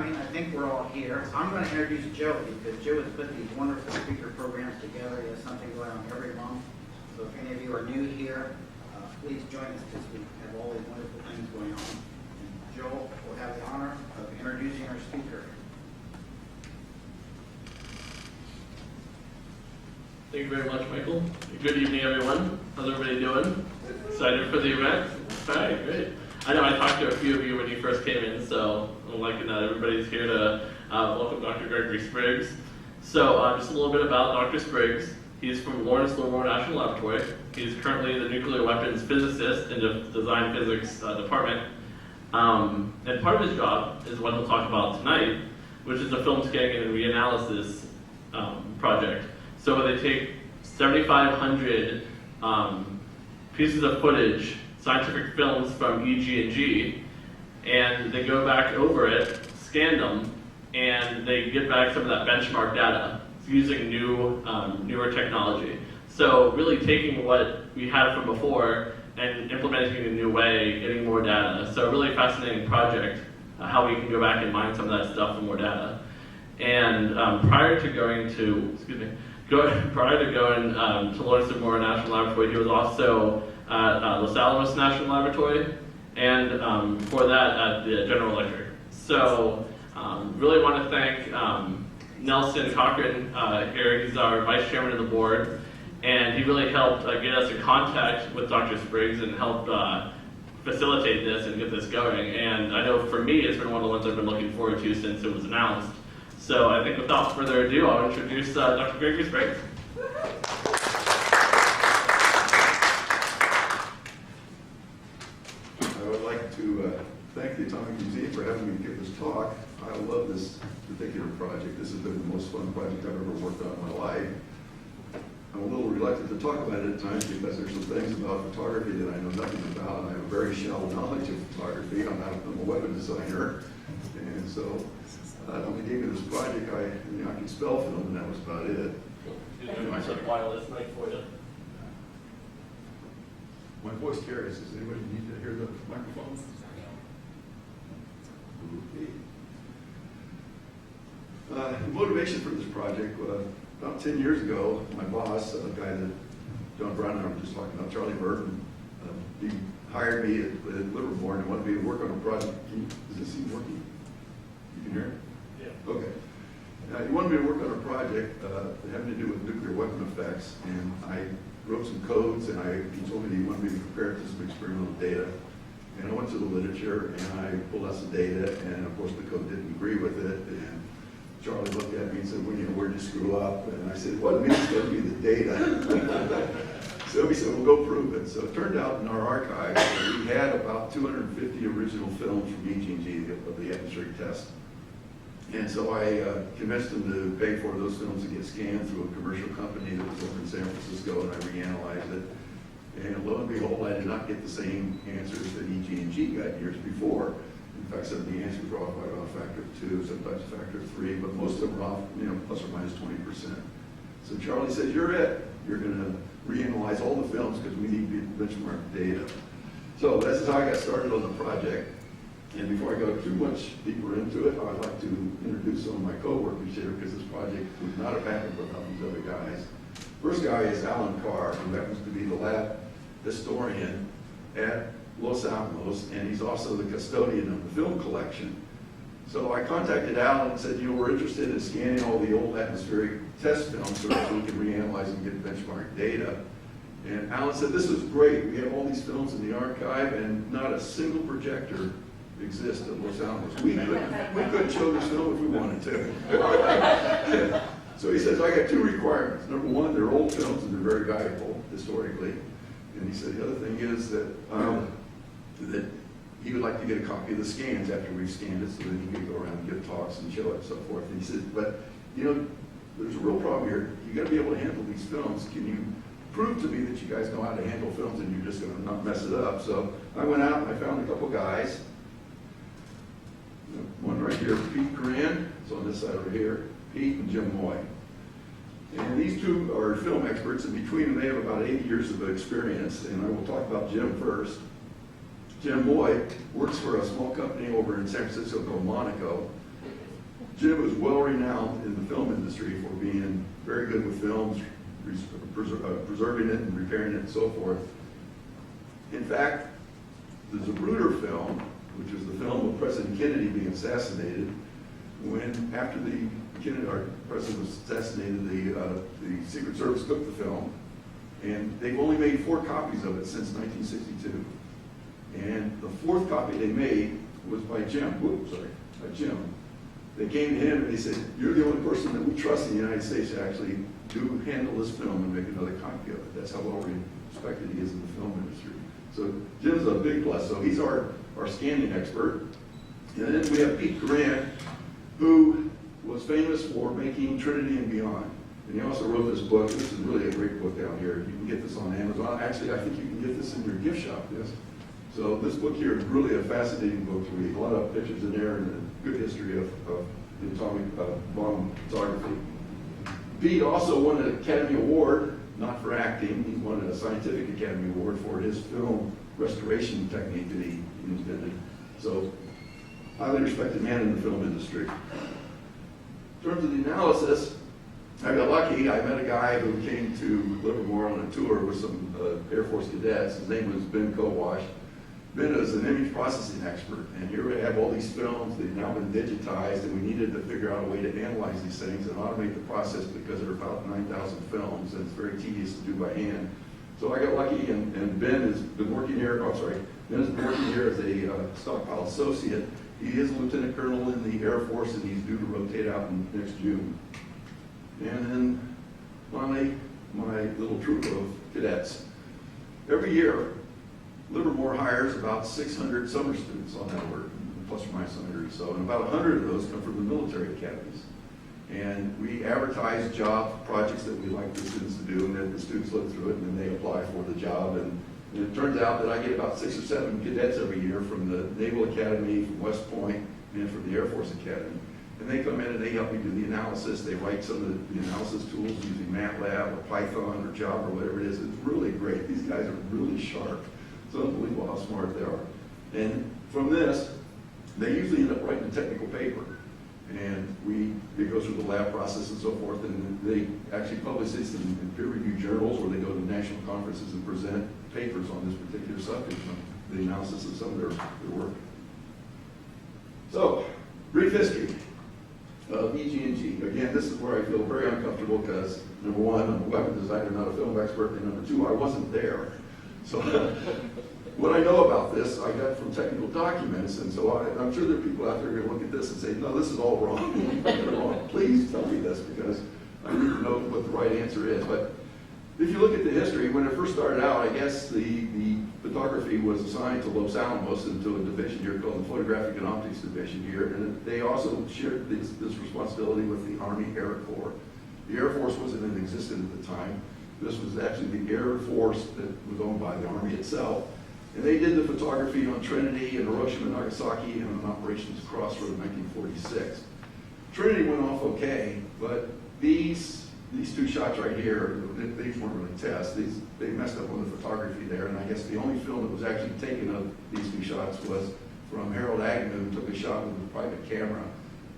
coming. I think we're all here. So I'm going to introduce Joe because Joe has put these wonderful speaker programs together. He has something going on every month. So if any of you are new here, please join us because we have all these wonderful things going on. And Joe will have the honor of introducing our speaker. Thank you very much, Michael. Good evening, everyone. How's everybody doing? Excited for the event? All right, great. I know I talked to a few of you when you first came in, so I'm liking that everybody's here to welcome Dr. Gregory Spriggs. So just a little bit about Dr. Spriggs. He's from Lawrence Livermore National Laboratory. He's currently the nuclear weapons physicist in the design physics department. And part of his job is what he'll talk about tonight, which is a film scanning and reanalysis project. So they take 7,500 pieces of footage, scientific films from EG&G, and they go back over it, scan them, and they get back some of that benchmark data using newer technology. So really taking what we had from before and implementing it in a new way, getting more data. So a really fascinating project, how we can go back and mine some of that stuff for more data. And prior to going to Lawrence Livermore National Laboratory, he was also at Los Alamos National Laboratory, and before that at the General Electric. So really want to thank Nelson Cochran here. He's our vice chairman of the board, and he really helped get us in contact with Dr. Spriggs and helped facilitate this and get this going. And I know for me, it's been one of the ones I've been looking forward to since it was announced. So I think without further ado, I'll introduce Dr. Gregory Spriggs. I would like to thank the Atomic Museum for having me give this talk. I love this particular project. This has been the most fun project I've ever worked on in my life. I'm a little reluctant to talk about it at times because there's some things about photography that I know nothing about. I have a very shallow knowledge of photography. I'm a weapon designer, and so when they gave me this project, I could spell film, and that was about it. I said wireless mic for you. My voice carries. Does anybody need to hear the microphone? Okay. The motivation for this project, about 10 years ago, my boss, a guy that John Brown and I were just talking about, Charlie Burton, he hired me at Livermore and wanted me to work on a project. Is this even working? You can hear it? Yeah. Okay. He wanted me to work on a project having to do with nuclear weapon effects, and I wrote some codes, and he told me he wanted me to prepare it to some experimental data. And I went to the literature, and I pulled out some data, and of course the code didn't agree with it. And Charlie looked at me and said, well, where'd you screw up? And I said, well, it means going to be the data. So he said, well, go prove it. So it turned out in our archive, we had about 250 original films from EG&G of the atmospheric test. And so I convinced them to pay for those films to get scanned through a commercial company that was over in San Francisco, and I reanalyzed it. And lo and behold, I did not get the same answers that EG&G got years before. In fact, some of the answers were off by about a factor of 2, sometimes a factor of 3, but most of them were off, plus or minus 20%. So Charlie said, you're it. You're going to reanalyze all the films because we need benchmark data. So this is how I got started on the project. And before I go too much deeper into it, I'd like to introduce some of my co-workers here because this project would not have happened without these other guys. First guy is Alan Carr, who happens to be the lab historian at Los Alamos, and he's also the custodian of the film collection. So I contacted Alan and said, we're interested in scanning all the old atmospheric test films so that we can reanalyze and get benchmark data. And Alan said, this is great. We have all these films in the archive, and not a single projector exists at Los Alamos. We couldn't show this film if we wanted to. So he says, I got 2 requirements. Number 1, they're old films and they're very valuable historically. And he said the other thing is that he would like to get a copy of the scans after we've scanned it so that he can go around and give talks and show it and so forth. And he said, but there's a real problem here. You got to be able to handle these films. Can you prove to me that you guys know how to handle films and you're just going to not mess it up? So I went out and I found a couple guys. One right here, Pete Grant, it's on this side over here, Pete and Jim Moy. And these 2 are film experts, and between them they have about 80 years of experience, and I will talk about Jim first. Jim Moy works for a small company over in San Francisco called Monaco, Jim is well renowned in the film industry for being very good with films, preserving it and repairing it and so forth. In fact, the Zapruder film, which is the film of President Kennedy being assassinated, when after our president was assassinated, the Secret Service took the film, and they've only made 4 copies of it since 1962. And the 4th copy they made was by Jim. By Jim. They came to him and they said, "You're the only person that we trust in the United States to actually handle this film and make another copy of it." That's how well respected he is in the film industry. So Jim's a big plus. So he's our scanning expert. And then we have Pete Grant, who was famous for making Trinity and Beyond. And he also wrote this book. This is really a great book down here. You can get this on Amazon. Actually, I think you can get this in your gift shop. Yes. So this book here is really a fascinating book to read. A lot of pictures in there and a good history of the atomic bomb photography. Pete also won an Academy Award, not for acting. He won a Scientific Academy Award for his film restoration technique that he invented. So, highly respected man in the film industry. In terms of the analysis, I got lucky. I met a guy who came to Livermore on a tour with some Air Force cadets. His name was Ben Kowash. Ben is an image processing expert, and here we have all these films. They've now been digitized, and we needed to figure out a way to analyze these things and automate the process because there are about 9,000 films, and it's very tedious to do by hand. So I got lucky, and Ben has been working here. Ben has been working here as a stockpile associate. He is a lieutenant colonel in the Air Force, and he's due to rotate out next June. And then finally, my little troop of cadets. Every year, Livermore hires about 600 summer students on that work, plus or minus 100 or so, and about 100 of those come from the military academies. And we advertise job projects that we like the students to do, and then the students look through it, and then they apply for the job. And it turns out that I get about 6 or 7 cadets every year from the Naval Academy, from West Point, and from the Air Force Academy. And they come in and they help me do the analysis. They write some of the analysis tools using MATLAB or Python or Java or whatever it is. It's really great. These guys are really sharp. It's unbelievable how smart they are. And from this, they usually end up writing a technical paper. And it goes through the lab process and so forth, and they actually publish this in peer-reviewed journals, or they go to national conferences and present papers on this particular subject, on the analysis of some of their work. So, brief history of EG&G. Again, this is where I feel very uncomfortable because, number one, I'm a weapon designer, not a film expert, and number two, I wasn't there. So what I know about this, I got from technical documents, and so I'm sure there are people out there who look at this and say, no, this is all wrong. Wrong. Please tell me this, because I need to know what the right answer is. But if you look at the history, when it first started out, I guess the photography was assigned to Los Alamos into a division here called the Photographic and Optics Division here, and they also shared this responsibility with the Army Air Corps. The Air Force wasn't in existence at the time. This was actually the Air Force that was owned by the Army itself. And they did the photography on Trinity and Hiroshima and Nagasaki and on Operations Crossroad in 1946. Trinity went off okay, but these 2 shots right here, these weren't really tests. They messed up on the photography there, and I guess the only film that was actually taken of these 2 shots was from Harold Agnew, who took a shot with a private camera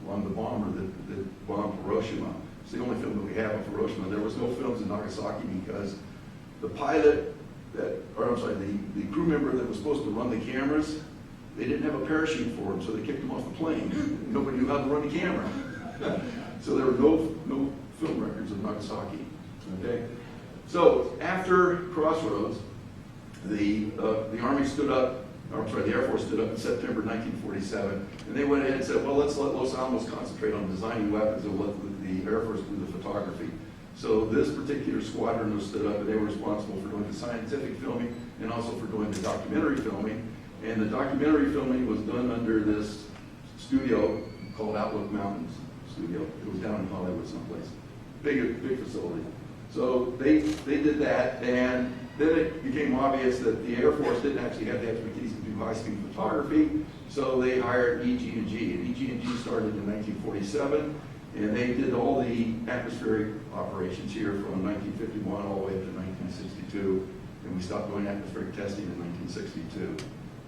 on the bomber that bombed Hiroshima. It's the only film that we have of Hiroshima. There was no films in Nagasaki because the pilot the crew member that was supposed to run the cameras, they didn't have a parachute for him, so they kicked him off the plane. Nobody knew how to run the camera. So there were no film records of Nagasaki. Okay? So after Crossroads, the Army stood up, the Air Force stood up in September 1947, and they went ahead and said, well, let's let Los Alamos concentrate on designing weapons and let the Air Force do the photography. So this particular squadron was stood up, and they were responsible for doing the scientific filming and also for doing the documentary filming. And the documentary filming was done under this studio called Outlook Mountains Studio. It was down in Hollywood someplace. Big facility. So they did that, and then it became obvious that the Air Force didn't actually have the expertise to do high-speed photography, so they hired EG&G. And EG&G started in 1947. And they did all the atmospheric operations here from 1951 all the way up to 1962. And we stopped doing atmospheric testing in 1962.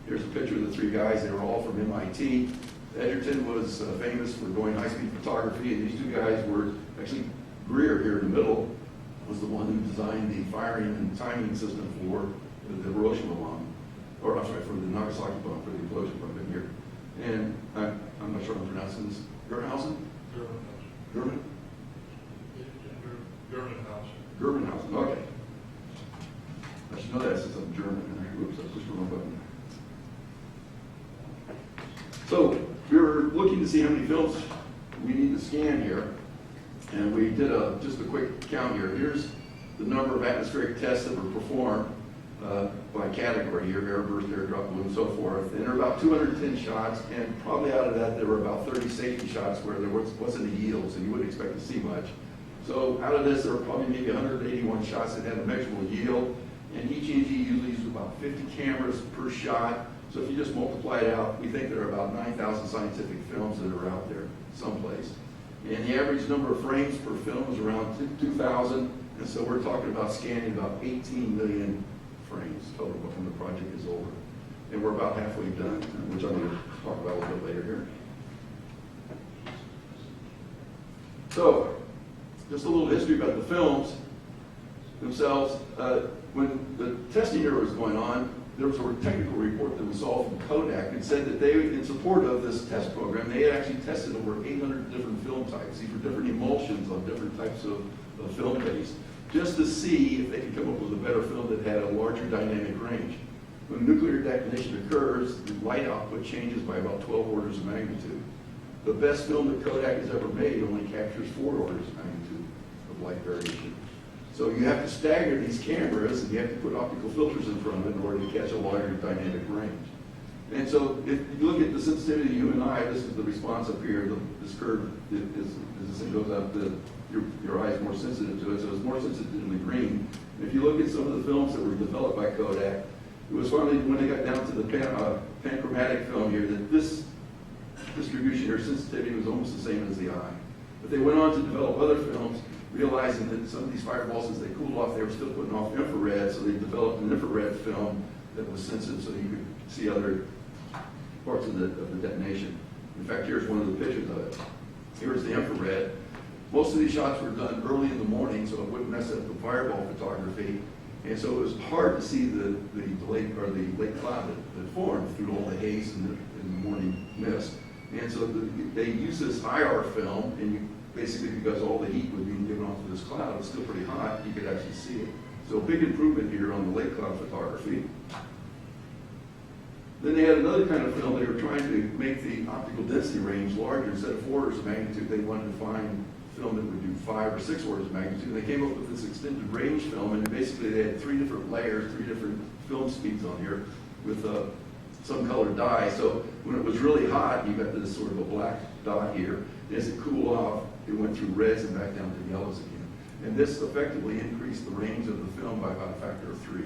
Here's a picture of the 3 guys. They were all from MIT. Edgerton was famous for going high-speed photography, and these two guys were actually Greer here in the middle was the one who designed the firing and timing system for the Hiroshima bomb, or I'm sorry, for the Nagasaki bomb, for the explosion bomb here. And I'm not sure I'm pronouncing this. Gerbenhausen? German? Gerbenhausen, okay. I should know that since I'm German. Oops, I pushed the wrong button. So we were looking to see how many films we need to scan here, and we did just a quick count here. Here's the number of atmospheric tests that were performed by category here, air burst, air drop, balloon, and so forth. And there were about 210 shots, and probably out of that there were about 30 safety shots where there wasn't a yield, so you wouldn't expect to see much. So out of this, there were probably maybe 181 shots that had a measurable yield, and each EG usually uses about 50 cameras per shot. So if you just multiply it out, we think there are about 9,000 scientific films that are out there someplace. And the average number of frames per film is around 2,000, and so we're talking about scanning about 18 million frames total when the project is over. And we're about halfway done, which I'm going to talk about a little bit later here. So, just a little history about the films themselves. When the testing era was going on, there was a technical report that was all from Kodak and said that they, in support of this test program, they had actually tested over 800 different film types. These were different emulsions on different types of film base, just to see if they could come up with a better film that had a larger dynamic range. When nuclear detonation occurs, the light output changes by about 12 orders of magnitude. The best film that Kodak has ever made only captures 4 orders of magnitude of light variation. So you have to stagger these cameras, and you have to put optical filters in front of it in order to catch a larger dynamic range. And so if you look at the sensitivity of you and I, this is the response up here. This curve, as this thing goes up, your eye is more sensitive to it, so it's more sensitive to the green. And if you look at some of the films that were developed by Kodak, it was finally when they got down to the panchromatic film here that this distribution or sensitivity was almost the same as the eye. But they went on to develop other films, realizing that some of these fireballs, as they cooled off, they were still putting off infrared, so they developed an infrared film that was sensitive so you could see other parts of the detonation. In fact, here's one of the pictures of it. Here's the infrared. Most of these shots were done early in the morning, so it wouldn't mess up the fireball photography. And so it was hard to see the lake cloud that formed through all the haze and the morning mist. And so they used this IR film, and you basically, because all the heat was being given off to this cloud, it was still pretty hot, you could actually see it. So a big improvement here on the lake cloud photography. Then they had another kind of film. They were trying to make the optical density range larger. Instead of 4 orders of magnitude, they wanted to find film that would do 5 or 6 orders of magnitude. And they came up with this extended range film, and basically they had 3 different layers, 3 different film speeds on here with some colored dye. So when it was really hot, you got this sort of a black dot here. And as it cooled off, it went through reds and back down to yellows again. And this effectively increased the range of the film by about a factor of 3.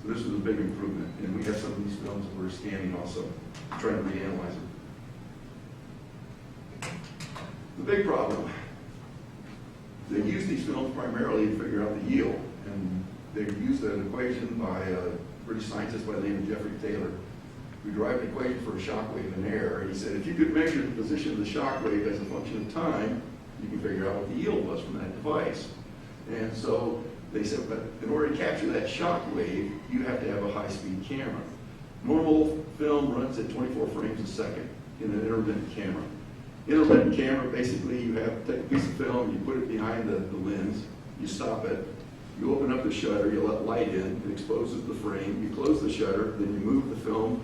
So this was a big improvement. And we have some of these films that we're scanning also, trying to reanalyze them. The big problem, they use these films primarily to figure out the yield. And they used an equation by a British scientist by the name of Geoffrey Taylor, who derived an equation for a shock wave in air. And he said, if you could measure the position of the shock wave as a function of time, you can figure out what the yield was from that device. And so they said, but in order to capture that shock wave, you have to have a high-speed camera. Normal film runs at 24 frames a second in an intermittent camera. Intermittent camera, basically, you have to take a piece of film, you put it behind the lens, you stop it, you open up the shutter, you let light in, it exposes the frame, you close the shutter, then you move the film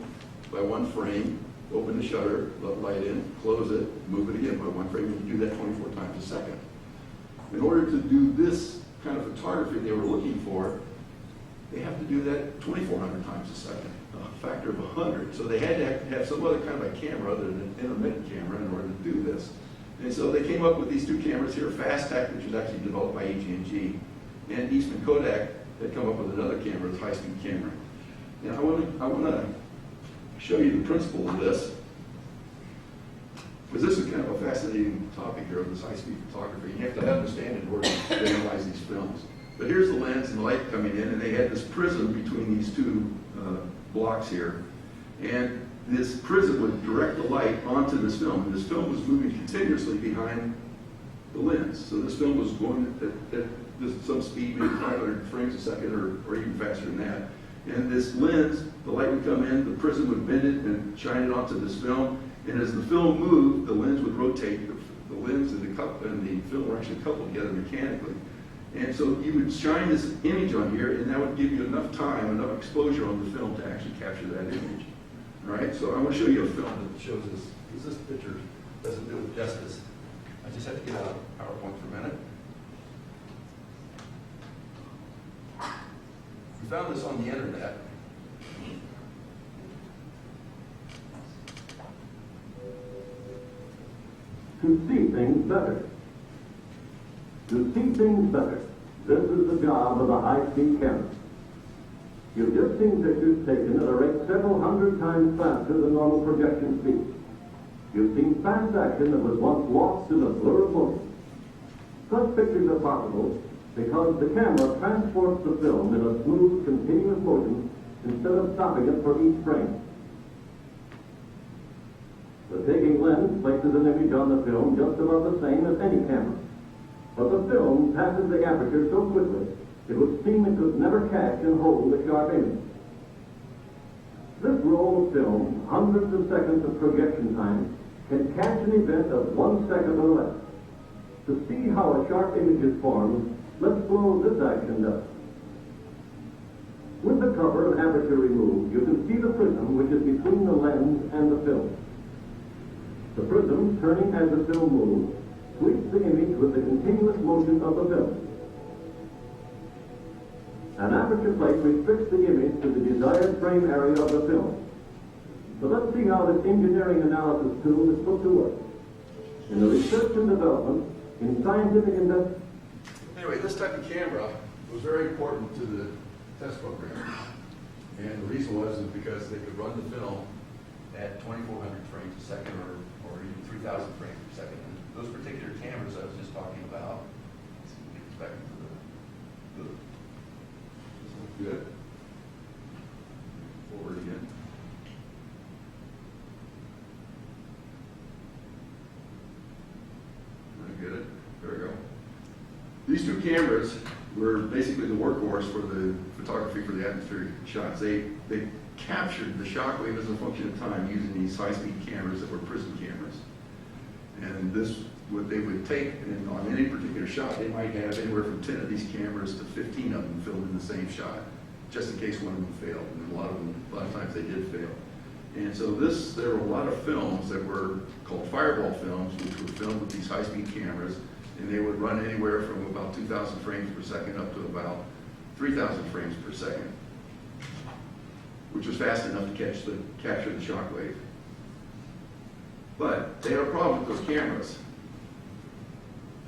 by 1 frame, open the shutter, let light in, close it, move it again by 1 frame, and you do that 24 times a second. In order to do this kind of photography they were looking for, they have to do that 2,400 times a second, a factor of 100. So they had to have some other kind of a camera other than an intermittent camera in order to do this. And so they came up with these 2 cameras here, FastTech, which was actually developed by AT&G, and Eastman Kodak had come up with another camera, this high-speed camera. And I want to show you the principle of this, because this is kind of a fascinating topic here of this high-speed photography. You have to understand it in order to analyze these films. But here's the lens and light coming in, and they had this prism between these 2 blocks here. And this prism would direct the light onto this film, and this film was moving continuously behind the lens. So this film was going at some speed, maybe 500 frames a second or even faster than that. And this lens, the light would come in, the prism would bend it and shine it onto this film, and as the film moved, the lens would rotate. The lens and the film were actually coupled together mechanically. And so you would shine this image on here, and that would give you enough time, enough exposure on the film to actually capture that image. All right, so I want to show you a film that shows this, because this picture doesn't do it justice. I just have to get out of PowerPoint for a minute. We found this on the internet. To see things better. To see things better. This is the job of a high-speed camera. You've just seen pictures taken at a rate several hundred times faster than normal projection speed. You've seen fast action that was once lost in a blur of motion. Such pictures are possible because the camera transports the film in a smooth, continuous motion instead of stopping it for each frame. The taking lens places an image on the film just about the same as any camera. But the film passes the aperture so quickly, it would seem it could never catch and hold a sharp image. This roll of film, hundreds of seconds of projection time, can catch an event of 1 second or less. To see how a sharp image is formed, let's slow this action down. With the cover and aperture removed, you can see the prism which is between the lens and the film. The prism, turning as the film moves, sweeps the image with the continuous motion of the film. An aperture plate restricts the image to the desired frame area of the film. So let's see how this engineering analysis tool is put to work. In the research and development, in scientific investment. Anyway, this type of camera was very important to the test program. And the reason was because they could run the film at 2,400 frames a second or even 3,000 frames per second. And those particular cameras I was just talking about, let's see if we can get back into the this looks good. Forward again. I get it. There we go. These two cameras were basically the workhorse for the photography for the atmospheric shots. They captured the shock wave as a function of time using these high-speed cameras that were prism cameras. And this, what they would take, and on any particular shot, they might have anywhere from 10 of these cameras to 15 of them filmed in the same shot, just in case one of them failed. And a lot of times they did fail. And so there were a lot of films that were called fireball films, which were filmed with these high-speed cameras, and they would run anywhere from about 2,000 frames per second up to about 3,000 frames per second, which was fast enough to capture the shock wave. But they had a problem with those cameras.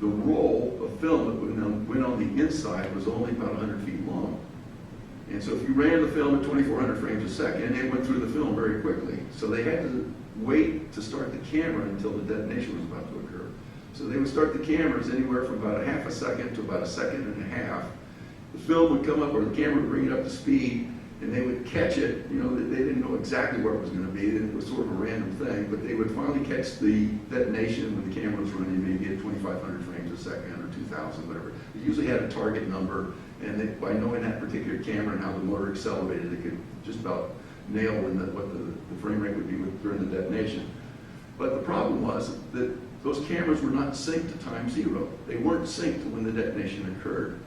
The roll of film that went on the inside was only about 100 feet long. And so if you ran the film at 2,400 frames a second, it went through the film very quickly. So they had to wait to start the camera until the detonation was about to occur. So they would start the cameras anywhere from about a half a second to about a second and a half. The film would come up, or the camera would bring it up to speed, and they would catch it. You know, they didn't know exactly where it was going to be. It was sort of a random thing, but they would finally catch the detonation when the camera was running maybe at 2,500 frames a second or 2,000, whatever. It usually had a target number, and by knowing that particular camera and how the motor accelerated, it could just about nail what the frame rate would be during the detonation. But the problem was that those cameras were not synced to time zero. They weren't synced to when the detonation occurred.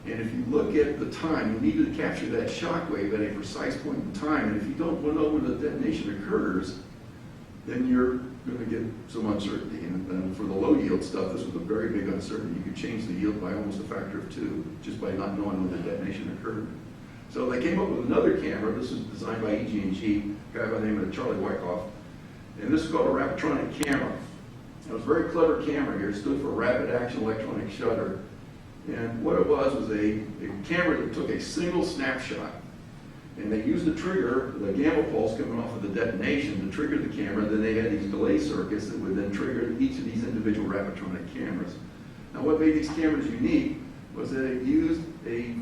And if you look at the time, you need to capture that shock wave at a precise point in time. And if you don't know when the detonation occurs, then you're going to get some uncertainty. And for the low yield stuff, this was a very big uncertainty. You could change the yield by almost a factor of 2 just by not knowing when the detonation occurred. So they came up with another camera. This was designed by EG&G, a guy by the name of Charlie Wyckoff. And this is called a Rapitronic camera. It was a very clever camera here. It stood for Rapid Action Electronic Shutter. And what it was a camera that took a single snapshot. And they used the trigger, the gamma pulse coming off of the detonation to trigger the camera. Then they had these delay circuits that would then trigger each of these individual Rapitronic cameras. Now what made these cameras unique was that it used a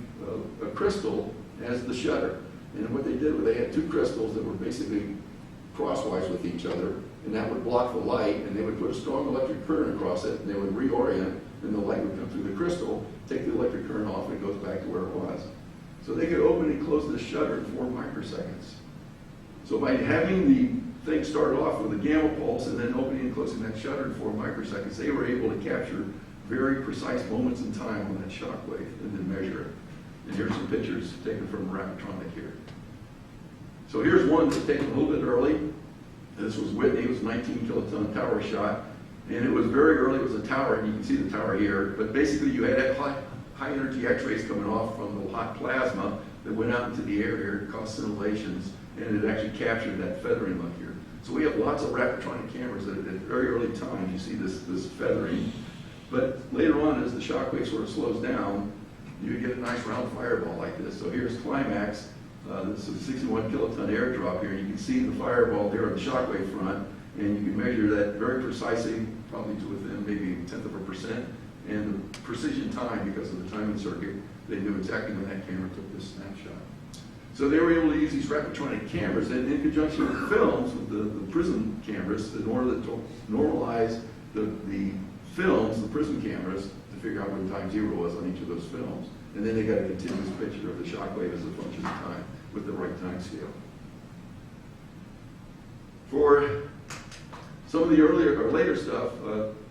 crystal as the shutter. And what they did was they had two crystals that were basically crosswise with each other, and that would block the light, and they would put a strong electric current across it, and they would reorient, and the light would come through the crystal, take the electric current off, and it goes back to where it was. So they could open and close the shutter in 4 microseconds. So by having the thing start off with a gamma pulse and then opening and closing that shutter in 4 microseconds, they were able to capture very precise moments in time on that shock wave and then measure it. And here's some pictures taken from Rapidtronic here. So here's one that's taken a little bit early. This was Whitney. It was a 19 kiloton tower shot. And it was very early. It was a tower, and you can see the tower here. But basically, you had high energy X-rays coming off from the hot plasma that went out into the air here. It caused scintillations, and it actually captured that feathering look here. So we have lots of Rapidtronic cameras that at very early times you see this feathering. But later on, as the shock wave sort of slows down, you get a nice round fireball like this. So here's climax. This is a 61 kiloton airdrop here. You can see the fireball there on the shock wave front, and you can measure that very precisely, probably to within maybe 0.1%. And the precision time, because of the timing circuit, they knew exactly when that camera took this snapshot. So they were able to use these Rapidtronic cameras, and in conjunction with films, with the prism cameras, in order to normalize the films, the prism cameras, to figure out when time zero was on each of those films. And then they got a continuous picture of the shock wave as a function of time with the right time scale. For some of the earlier or later stuff,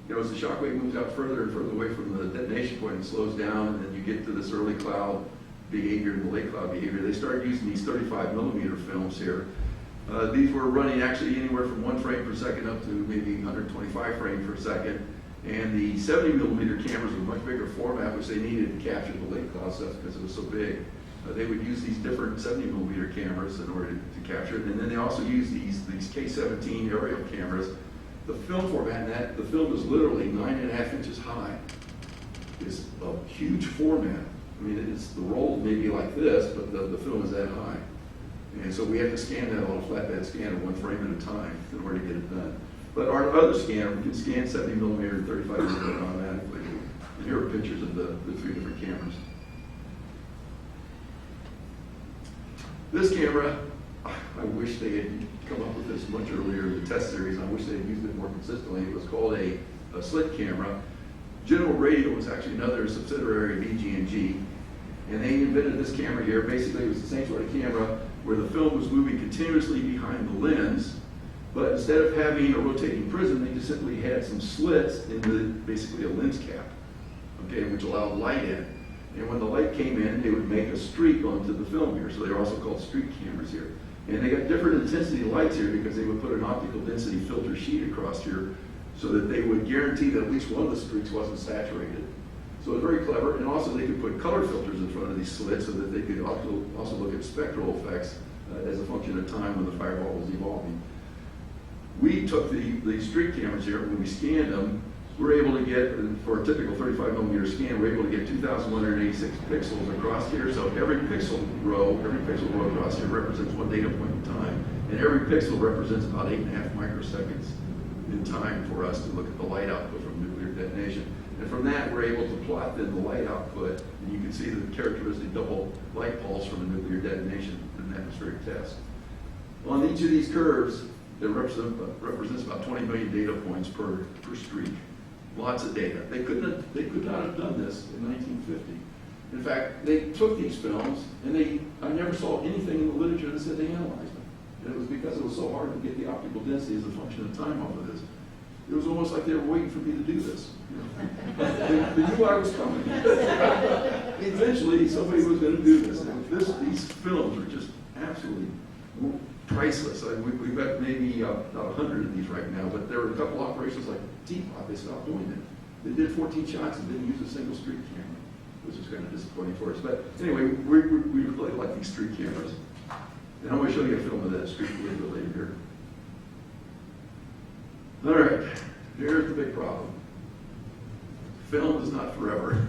as the shock wave moves out further and further away from the detonation point and slows down, and then you get to this early cloud behavior and the late cloud behavior, they started using these 35 millimeter films here. These were running actually anywhere from 1 frame per second up to maybe 125 frames per second. And the 70 millimeter cameras were much bigger format, which they needed to capture the late cloud stuff because it was so big. They would use these different 70 millimeter cameras in order to capture it. And then they also use these K17 aerial cameras. The film format in that, the film is literally 9.5 inches high. It's a huge format. I mean, it's the roll maybe like this, but the film is that high. And so we have to scan that on a flatbed scanner 1 frame at a time in order to get it done. But our other scanner, we can scan 70 millimeter and 35 millimeter automatically. And here are pictures of the 3 different cameras. This camera, I wish they had come up with this much earlier in the test series. I wish they had used it more consistently. It was called a slit camera. General Radio was actually another subsidiary of EG&G. And they invented this camera here. Basically, it was the same sort of camera where the film was moving continuously behind the lens. But instead of having a rotating prism, they just simply had some slits in basically a lens cap, okay, which allowed light in. And when the light came in, they would make a streak onto the film here. So they're also called streak cameras here. And they got different intensity lights here because they would put an optical density filter sheet across here so that they would guarantee that at least one of the streaks wasn't saturated. So it was very clever. And also they could put color filters in front of these slits so that they could also look at spectral effects as a function of time when the fireball was evolving. We took the streak cameras here, when we scanned them, we're able to get, for a typical 35 millimeter scan, we're able to get 2,186 pixels across here. So every pixel row across here represents 1 data point in time. And every pixel represents about 8.5 microseconds in time for us to look at the light output from nuclear detonation. And from that, we're able to plot then the light output, and you can see the characteristic double light pulse from a nuclear detonation in an atmospheric test. On each of these curves, it represents about 20 million data points per streak. Lots of data. They could not have done this in 1950. In fact, they took these films, and I never saw anything in the literature that said they analyzed them. And it was because it was so hard to get the optical density as a function of time off of this. It was almost like they were waiting for me to do this. They knew I was coming. Eventually, somebody was going to do this. And these films are just absolutely priceless. We've got maybe about 100 of these right now, but there were a couple operations like Teapot, they stopped doing it. They did 14 shots and didn't use a single streak camera, which is kind of disappointing for us. But anyway, we really like these streak cameras. And I'm going to show you a film of that streak a little bit later here. All right, here's the big problem. Film is not forever.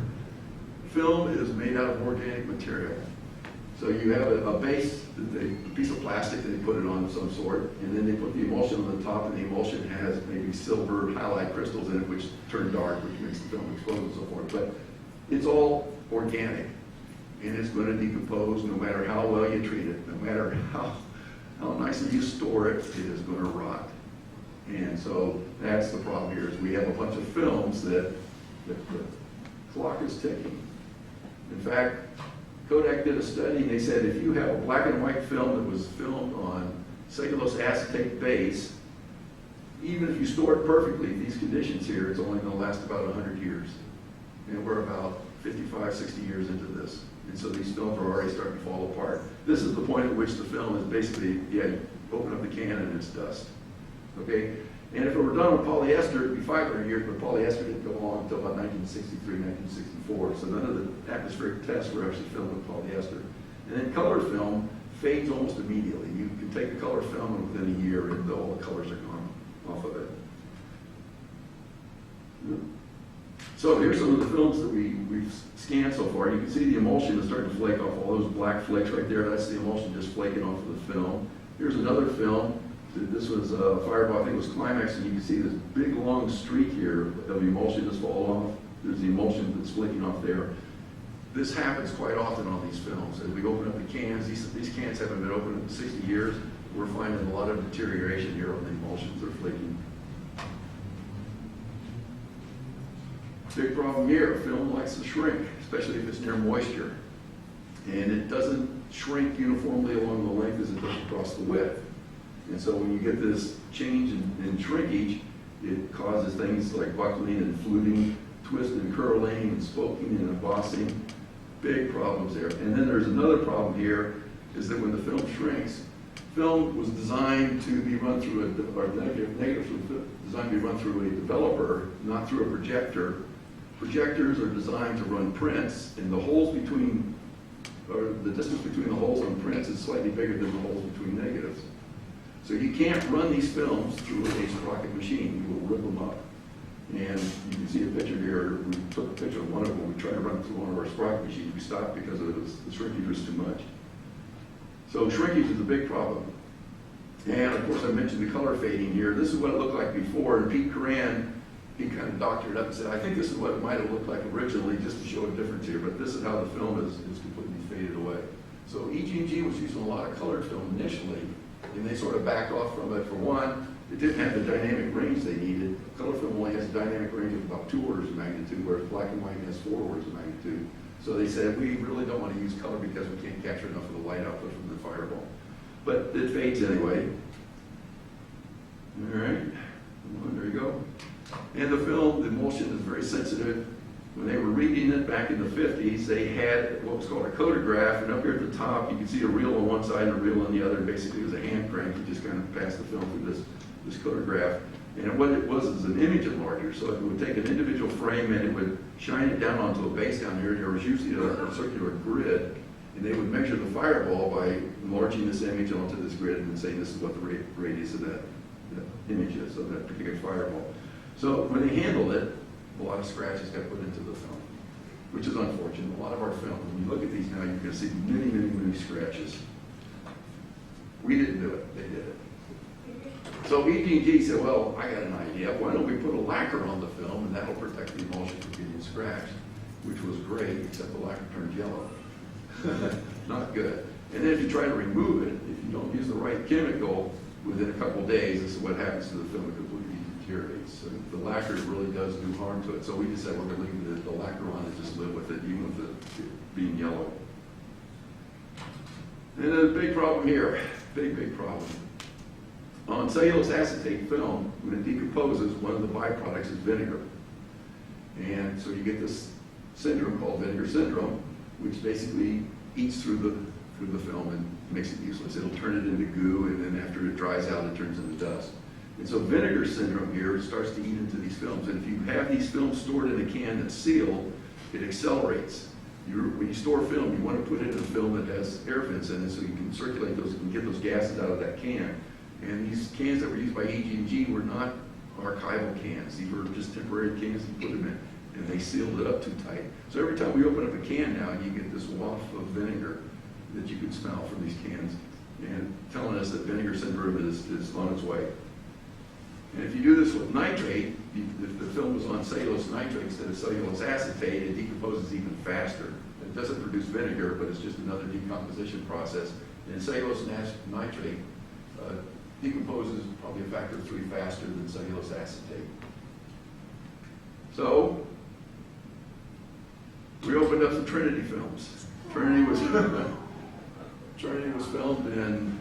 Film is made out of organic material. So you have a base, a piece of plastic that they put it on of some sort, and then they put the emulsion on the top, and the emulsion has maybe silver halide crystals in it, which turn dark, which makes the film explode and so forth. But it's all organic, and it's going to decompose no matter how well you treat it, no matter how nicely you store it, it is going to rot. And so that's the problem here, is we have a bunch of films that the clock is ticking. In fact, Kodak did a study, and they said if you have a black and white film that was filmed on cellulose acetate base, even if you store it perfectly, these conditions here, it's only going to last about 100 years. And we're about 55, 60 years into this. And so these films are already starting to fall apart. This is the point at which the film is basically, yeah, you open up the can and it's dust. Okay? And if it were done on polyester, it'd be 500 years, but polyester didn't go on until about 1963, 1964. So none of the atmospheric tests were actually filmed with polyester. And then color film fades almost immediately. You can take a color film and within a year, and all the colors are gone off of it. So here's some of the films that we've scanned so far. You can see the emulsion is starting to flake off. All those black flakes right there, that's the emulsion just flaking off of the film. Here's another film. This was Fireball, I think it was Climax, and you can see this big long streak here of emulsion that's fallen off. There's the emulsion that's flaking off there. This happens quite often on these films. As we open up the cans, these cans haven't been opened in 60 years. We're finding a lot of deterioration here on the emulsions. They're flaking. Big problem here, film likes to shrink, especially if it's near moisture. And it doesn't shrink uniformly along the length as it does across the width. And so when you get this change in shrinkage, it causes things like buckling and fluting, twist and curling and spoking and embossing. Big problems there. And then there's another problem here, is that when the film shrinks, film was designed to be run through negatives were designed to be run through a developer, not through a projector. Projectors are designed to run prints, and the holes between, or the distance between the holes on prints is slightly bigger than the holes between negatives. So you can't run these films through a sprocket machine. You will rip them up. And you can see a picture here. We took a picture of one of them. We tried to run it through one of our sprocket machines. We stopped because the shrinkage was too much. So shrinkage is a big problem. And of course, I mentioned the color fading here. This is what it looked like before. And Pete Coran, he kind of doctored it up and said, I think this is what it might have looked like originally, just to show a difference here. But this is how the film is completely faded away. So EG&G was using a lot of colored film initially, and they sort of backed off from it. For one, it didn't have the dynamic range they needed. Color film only has a dynamic range of about 2 orders of magnitude, whereas black and white has 4 orders of magnitude. So they said, we really don't want to use color because we can't capture enough of the light output from the fireball. But it fades anyway. All right, there you go. And the film, the emulsion is very sensitive. When they were reading it back in the 50s, they had what was called a cotograph, and up here at the top, you can see a reel on one side and a reel on the other. Basically, it was a hand crank. You just kind of passed the film through this cotograph. And what it was is an image enlarger. So it would take an individual frame and it would shine it down onto a base down here. There was usually a circular grid, and they would measure the fireball by enlarging this image onto this grid and saying this is what the radius of that image is, of that particular fireball. So when they handled it, a lot of scratches got put into the film, which is unfortunate. A lot of our film, when you look at these now, you're going to see many, many, many scratches. We didn't do it, they did it. So EG&G said, well, I got an idea. Why don't we put a lacquer on the film, and that'll protect the emulsion from getting scratched, which was great, except the lacquer turned yellow. Not good. And then if you try to remove it, if you don't use the right chemical, within a couple of days, this is what happens to the film. It completely deteriorates. So the lacquer really does do harm to it. So we just said we're going to leave the lacquer on and just live with it, even with it being yellow. And then a big problem here, big problem. On cellulose acetate film, when it decomposes, one of the byproducts is vinegar. And so you get this syndrome called Vinegar Syndrome, which basically eats through the film and makes it useless. It'll turn it into goo, and then after it dries out, it turns into dust. And so Vinegar Syndrome here starts to eat into these films. And if you have these films stored in a can that's sealed, it accelerates. When you store film, you want to put it in a film that has air vents in it so you can circulate those and get those gases out of that can. And these cans that were used by EG&G were not archival cans. These were just temporary cans you put them in, and they sealed it up too tight. So every time we open up a can now, you get this waft of vinegar that you can smell from these cans, and telling us that Vinegar Syndrome is on its way. And if you do this with nitrate, if the film was on cellulose nitrate instead of cellulose acetate, it decomposes even faster. It doesn't produce vinegar, but it's just another decomposition process. And cellulose nitrate decomposes probably a factor of 3 faster than cellulose acetate. So, we opened up some Trinity films. Trinity was filmed in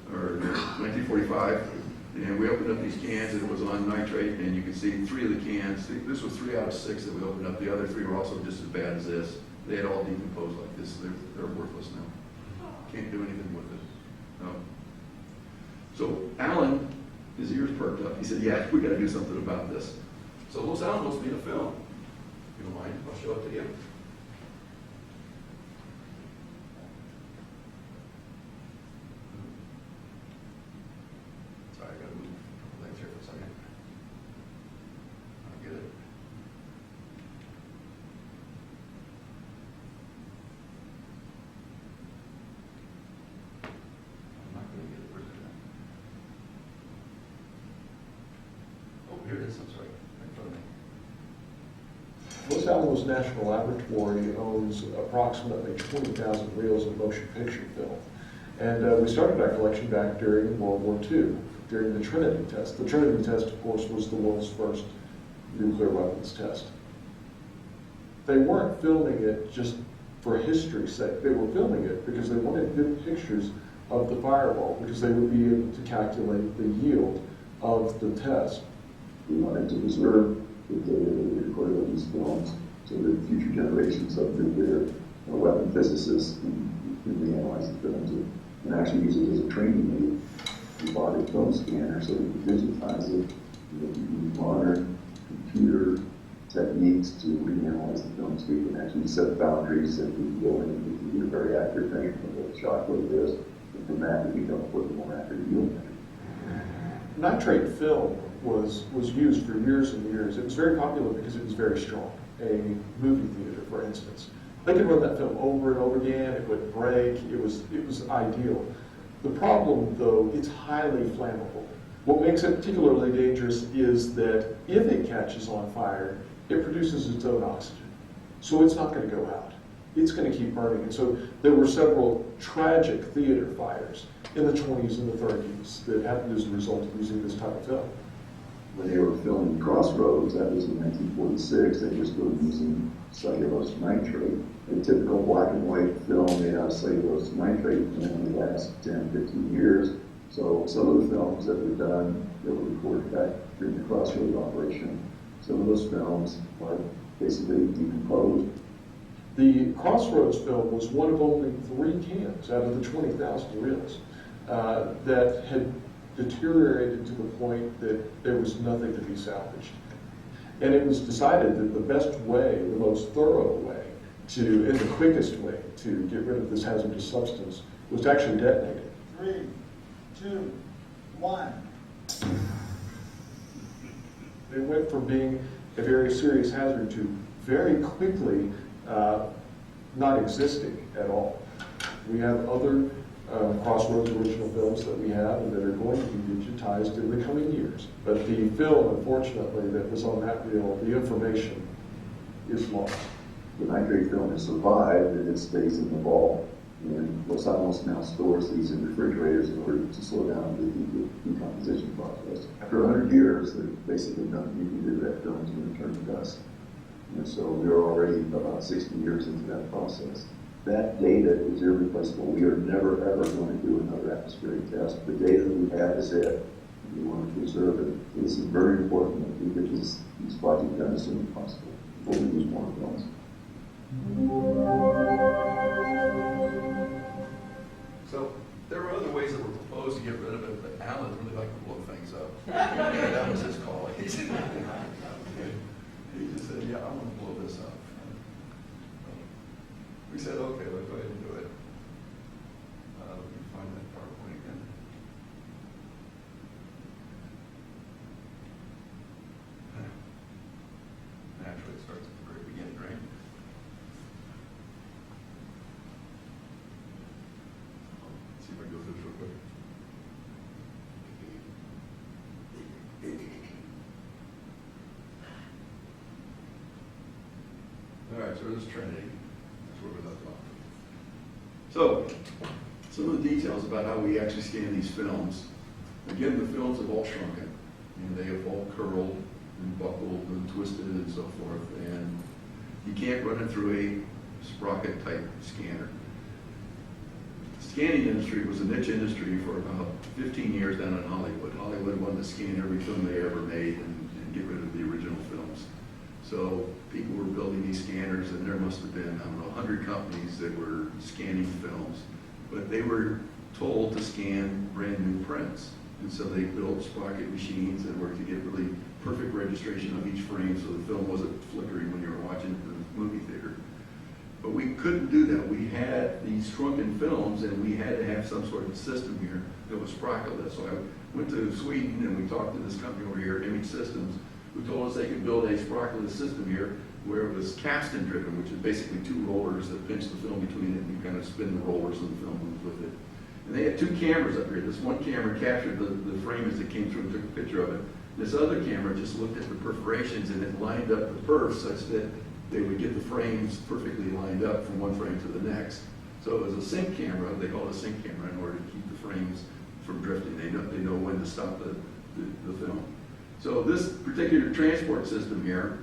1945, and we opened up these cans, and it was on nitrate, and you can see 3 of the cans. This was 3 out of 6 that we opened up. The other 3 were also just as bad as this. They had all decomposed like this. They're worthless now. Can't do anything with it. No. So Alan, his ears perked up. He said, "Yeah, we got to do something about this." So Los Alamos made a film. If you don't mind, I'll show it to you. Sorry, I got to move a couple things here for a second. I'll get it. I'm not going to get it. Where's it at? Oh, here it is. I'm sorry. Right in front of me. Los Alamos National Laboratory owns approximately 20,000 reels of motion picture film. And we started our collection back during World War II, during the Trinity test. The Trinity test, of course, was the world's first nuclear weapons test. They weren't filming it just for history's sake. They were filming it because they wanted good pictures of the fireball, because they would be able to calculate the yield of the test. We wanted to preserve the data that we recorded on these films so that future generations of nuclear weapon physicists can reanalyze the films and actually use it as a training aid. We bought a film scanner so we could digitize it. We use modern computer techniques to reanalyze the films. We can actually set boundaries and we can go in and we can get a very accurate thing from the shockwave is. And from that, we can put a more accurate yield measure. Nitrate film was used for years and years. It was very popular because it was very strong. A movie theater, for instance, they could run that film over and over again. It would break. It was ideal. The problem, though, it's highly flammable. What makes it particularly dangerous is that if it catches on fire, it produces its own oxygen. So it's not going to go out. It's going to keep burning. And so there were several tragic theater fires in the 20s and the 30s that happened as a result of using this type of film. When they were filming Crossroads, that was in 1946, they were still using cellulose nitrate. A typical black and white film made out of cellulose nitrate can only last 10, 15 years. So some of the films that were done, that were recorded back during the Crossroads operation, some of those films are basically decomposed. The Crossroads film was one of only 3 cans out of the 20,000 reels that had deteriorated to the point that there was nothing to be salvaged. And it was decided that the best way, the most thorough way, and the quickest way to get rid of this hazardous substance was to actually detonate it. 3, 2, 1. It went from being a very serious hazard to very quickly not existing at all. We have other Crossroads original films that we have and that are going to be digitized in the coming years. But the film, unfortunately, that was on that reel, the information is lost. The nitrate film has survived and it stays in the vault. And Los Alamos now stores these in refrigerators in order to slow down the decomposition process. After 100 years, they're basically done. You can do that film to return to dust. And so we're already about 60 years into that process. That data is irreplaceable. We are never, ever going to do another atmospheric test. The data that we have is it. We want to preserve it. This is very important that we get this project done as soon as possible before we lose more films. So there were other ways that were proposed to get rid of it, but Alan really liked to blow things up. That was his call. He just said, "Yeah, I want to blow this up." We said, "Okay, let's go ahead and do it." Let me find that PowerPoint again. Naturally, it starts at the very beginning, right? Let's see if I can go through this real quick. All right, so this is Trinity. That's what we're talking about. So, some of the details about how we actually scan these films. Again, the films have all shrunken, and they have all curled and buckled and twisted and so forth, and you can't run it through a sprocket type scanner. The scanning industry was a niche industry for about 15 years down in Hollywood. Hollywood wanted to scan every film they ever made and get rid of the original films. So people were building these scanners, and there must have been, I don't know, 100 companies that were scanning films, but they were told to scan brand new prints. And so they built sprocket machines that were to get really perfect registration of each frame so the film wasn't flickering when you were watching it in the movie theater. But we couldn't do that. We had these shrunken films, and we had to have some sort of system here that was sprocketless. So I went to Sweden, and we talked to this company over here, Image Systems, who told us they could build a sprocketless system here where it was casting driven, which is basically two rollers that pinch the film between it, and you kind of spin the rollers and the film moves with it. And they had two cameras up here. This one camera captured the frame as it came through and took a picture of it. This other camera just looked at the perforations, and it lined up the perfs such that they would get the frames perfectly lined up from one frame to the next. So it was a sync camera. They call it a sync camera in order to keep the frames from drifting. They know when to stop the film. So this particular transport system here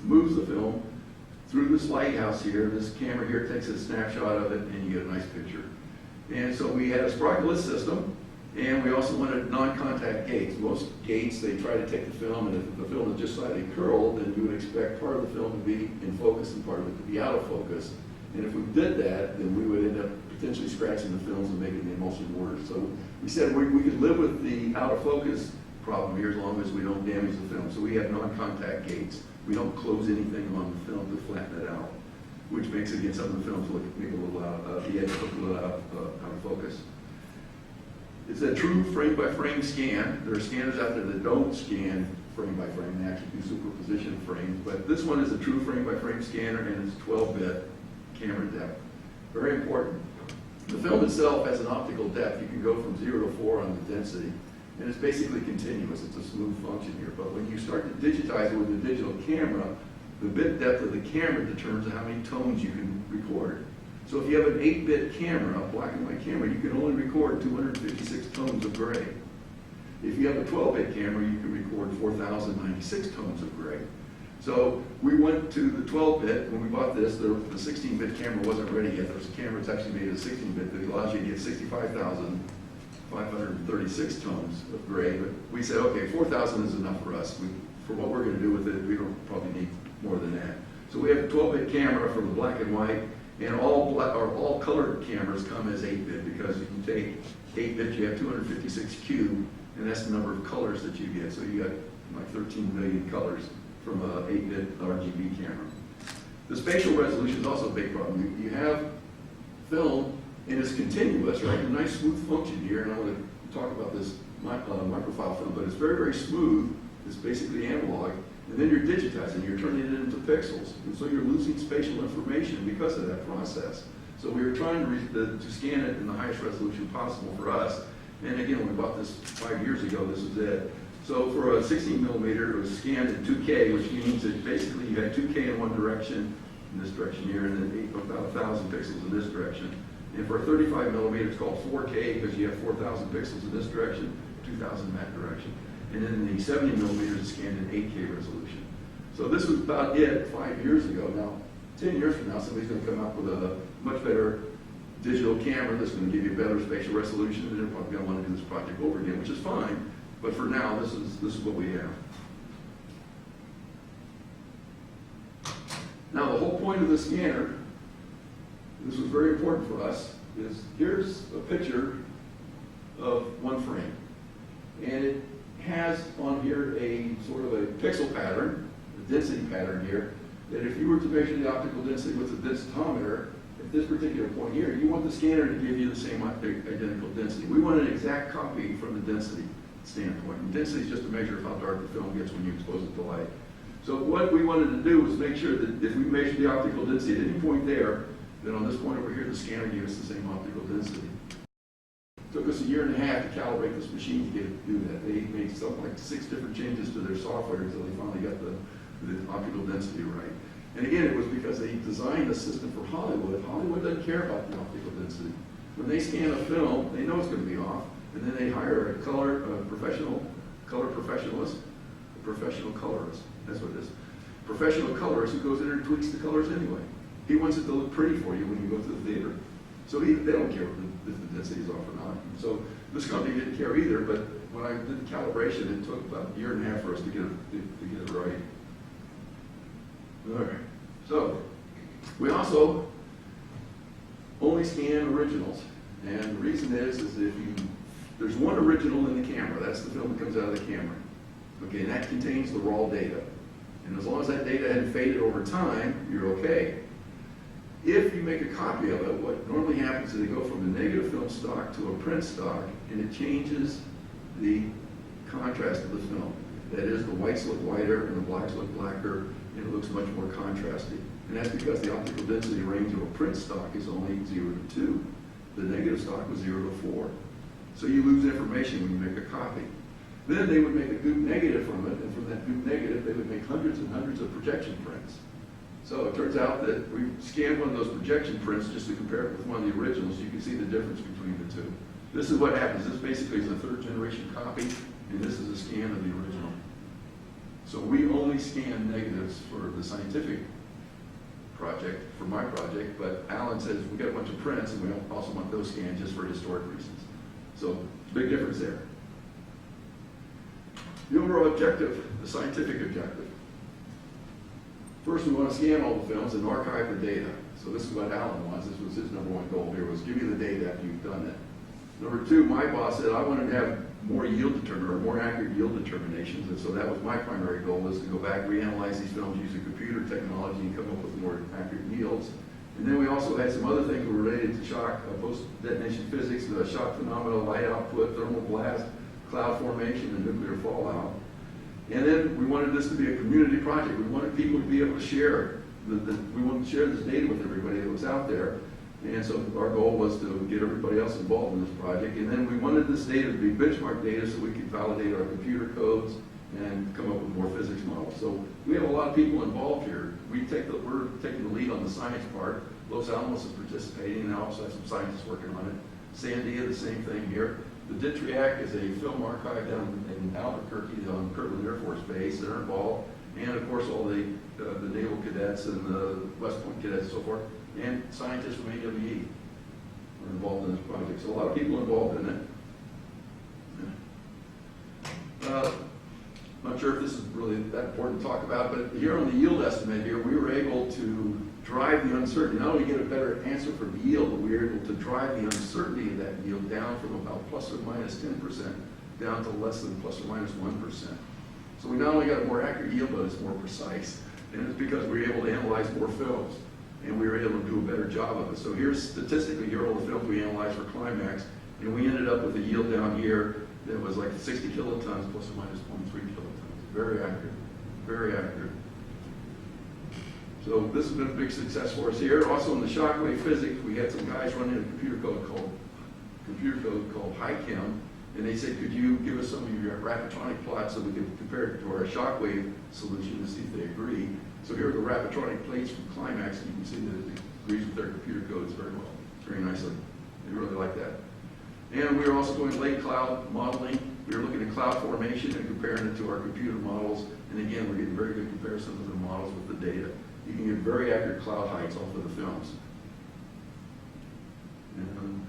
moves the film through this lighthouse here. This camera here takes a snapshot of it, and you get a nice picture. And so we had a sprocketless system, and we also wanted non-contact gates. Most gates, they try to take the film, and if the film is just slightly curled, then you would expect part of the film to be in focus and part of it to be out of focus. And if we did that, then we would end up potentially scratching the films and making the emulsion worse. So we said we could live with the out of focus problem here as long as we don't damage the film. So we have non-contact gates. We don't close anything on the film to flatten it out, which makes, again, some of the films make a little the edge look a little out of focus. It's a true frame-by-frame scan. There are scanners out there that don't scan frame-by-frame. They actually do superposition frames. But this one is a true frame-by-frame scanner, and it's 12-bit camera depth. Very important. The film itself has an optical depth. You can go from 0 to 4 on the density, and it's basically continuous. It's a smooth function here. But when you start to digitize it with a digital camera, the bit depth of the camera determines how many tones you can record. So if you have an 8-bit camera, a black and white camera, you can only record 256 tones of gray. If you have a 12-bit camera, you can record 4,096 tones of gray. So we went to the 12-bit. When we bought this, the 16-bit camera wasn't ready yet. There's a camera that's actually made of 16-bit that allows you to get 65,536 tones of gray. But we said, okay, 4,000 is enough for us. For what we're going to do with it, we don't probably need more than that. So we have a 12-bit camera for the black and white, and all color cameras come as 8-bit because you can take 8-bit, you have 256 cube, and that's the number of colors that you get. So you got like 13 million colors from an 8-bit RGB camera. The spatial resolution is also a big problem. You have film, and it's continuous, right? A nice smooth function here, and I want to talk about this microfile film, but it's very, very smooth. It's basically analog. And then you're digitizing, you're turning it into pixels. And so you're losing spatial information because of that process. So we were trying to scan it in the highest resolution possible for us. And again, when we bought this 5 years ago, this was it. So for a 16 millimeter, it was scanned in 2K, which means that basically you had 2K in one direction, in this direction here, and then about 1,000 pixels in this direction. And for a 35 millimeter, it's called 4K because you have 4,000 pixels in this direction, 2,000 in that direction. And then the 70 millimeters is scanned in 8K resolution. So this was about it 5 years ago. Now, 10 years from now, somebody's going to come up with a much better digital camera that's going to give you better spatial resolution, and they're probably going to want to do this project over again, which is fine. But for now, this is what we have. Now, the whole point of the scanner, this was very important for us, is here's a picture of one frame. And it has on here a sort of a pixel pattern, a density pattern here, that if you were to measure the optical density with a densitometer, at this particular point here, you want the scanner to give you the same identical density. We want an exact copy from the density standpoint. And density is just a measure of how dark the film gets when you expose it to light. So what we wanted to do was make sure that if we measured the optical density at any point there, then on this point over here, the scanner gave us the same optical density. It took us 1.5 years to calibrate this machine to get it to do that. They made something like 6 different changes to their software until they finally got the optical density right. And again, it was because they designed a system for Hollywood. Hollywood doesn't care about the optical density. When they scan a film, they know it's going to be off. And then they hire a professional color professionalist, a professional colorist. That's what it is. Professional colorist who goes in and tweaks the colors anyway. He wants it to look pretty for you when you go to the theater. So they don't care if the density is off or not. So this company didn't care either, but when I did the calibration, it took about a year and a half for us to get it right. All right. So we also only scan originals. And the reason is there's one original in the camera. That's the film that comes out of the camera. Okay, and that contains the raw data. And as long as that data hadn't faded over time, you're okay. If you make a copy of it, what normally happens is they go from a negative film stock to a print stock, and it changes the contrast of the film. That is, the whites look whiter and the blacks look blacker, and it looks much more contrasty. And that's because the optical density range of a print stock is only 0 to 2. The negative stock was 0 to 4. So you lose information when you make a copy. Then they would make a goop negative from it, and from that goop negative, they would make hundreds and hundreds of projection prints. So it turns out that we scanned one of those projection prints just to compare it with one of the originals. You can see the difference between the two. This is what happens. This basically is a third generation copy, and this is a scan of the original. So we only scan negatives for the scientific project, for my project, but Alan says we got a bunch of prints, and we also want those scanned just for historic reasons. So big difference there. The overall objective, the scientific objective. First, we want to scan all the films and archive the data. So this is what Alan wants. This was his number one goal here, was give you the data after you've done it. Number two, my boss said I wanted to have more more accurate yield determinations. And so that was my primary goal, was to go back, reanalyze these films using computer technology and come up with more accurate yields. And then we also had some other things related to shock, post-detonation physics, the shock phenomena, light output, thermal blast, cloud formation, and nuclear fallout. And then we wanted this to be a community project. We wanted people to be able to share. We wanted to share this data with everybody that was out there. And so our goal was to get everybody else involved in this project. And then we wanted this data to be benchmark data so we could validate our computer codes and come up with more physics models. So we have a lot of people involved here. We're taking the lead on the science part. Los Alamos is participating, and I also have some scientists working on it. Sandia, the same thing here. The DITRIAC is a film archive down in Albuquerque on Kirtland Air Force Base. They're involved. And of course all the naval cadets and the West Point cadets and so forth. And scientists from AWE are involved in this project. So a lot of people involved in it. Not sure if this is really that important to talk about, but here on the yield estimate here, we were able to drive the uncertainty, not only get a better answer for the yield, but we were able to drive the uncertainty of that yield down from about plus or minus 10% down to less than plus or minus 1%. So we not only got a more accurate yield, but it's more precise. And it's because we were able to analyze more films, and we were able to do a better job of it. So here's statistically, here are all the films we analyzed for Climax, and we ended up with a yield down here that was like 60 kilotons plus or minus 0.3 kilotons. Very accurate, very accurate. So this has been a big success for us here. Also in the shockwave physics, we had some guys running a computer code called HiChem, and they said, could you give us some of your Rapitronic plots so we can compare it to our shockwave solution to see if they agree. So here are the Rapitronic plates from Climax, and you can see that it agrees with their computer codes very well, very nicely. They really like that. And we are also doing lake cloud modeling. We are looking at cloud formation and comparing it to our computer models. And again, we're getting very good comparisons of the models with the data. You can get very accurate cloud heights off of the films. And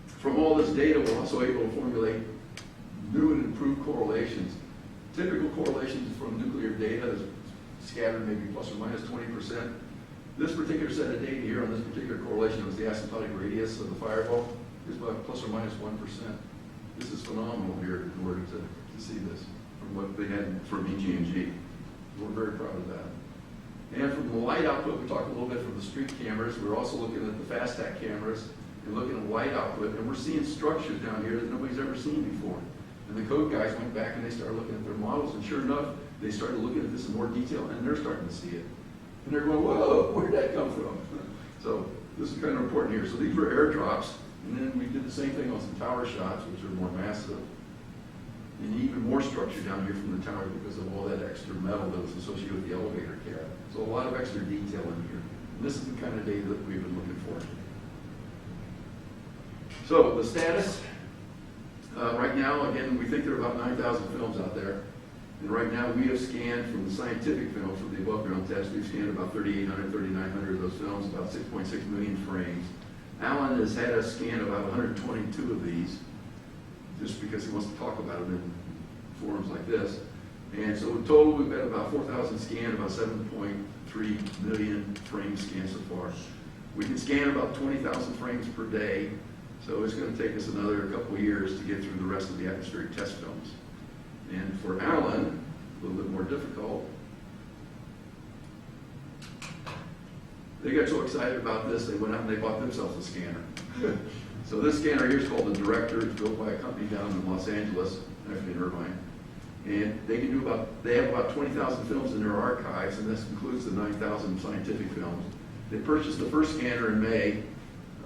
from all this data, we're also able to formulate new and improved correlations. Typical correlations from nuclear data is scattered maybe plus or minus 20%. This particular set of data here on this particular correlation was the asymptotic radius of the fireball is about plus or minus 1%. This is phenomenal here in order to see this from what they had from EG&G. We're very proud of that. And from the light output, we talked a little bit from the street cameras. We're also looking at the FastTAC cameras and looking at light output, and we're seeing structures down here that nobody's ever seen before. And the code guys went back and they started looking at their models, and sure enough, they started looking at this in more detail, and they're starting to see it. And they're going, whoa, where'd that come from? So this is kind of important here. So these were airdrops, and then we did the same thing on some tower shots, which are more massive. And even more structure down here from the tower because of all that extra metal that was associated with the elevator cab. So a lot of extra detail in here. And this is the kind of data that we've been looking for. So the status, Right now, again, we think there are about 9,000 films out there. And right now, we have scanned from the scientific films, from the above-ground test, we've scanned about 3,800, 3,900 of those films, about 6.6 million frames. Alan has had us scan about 122 of these, just because he wants to talk about them in forums like this. And so in total, we've got about 4,000 scanned, about 7.3 million frames scanned so far. We can scan about 20,000 frames per day, so it's going to take us another couple of years to get through the rest of the atmospheric test films. And for Alan, a little bit more difficult. They got so excited about this, they went out and they bought themselves a scanner. So this scanner here is called the Director. It's built by a company down in Los Angeles, actually in Irvine. And they can do they have about 20,000 films in their archives, and this includes the 9,000 scientific films. They purchased the first scanner in May,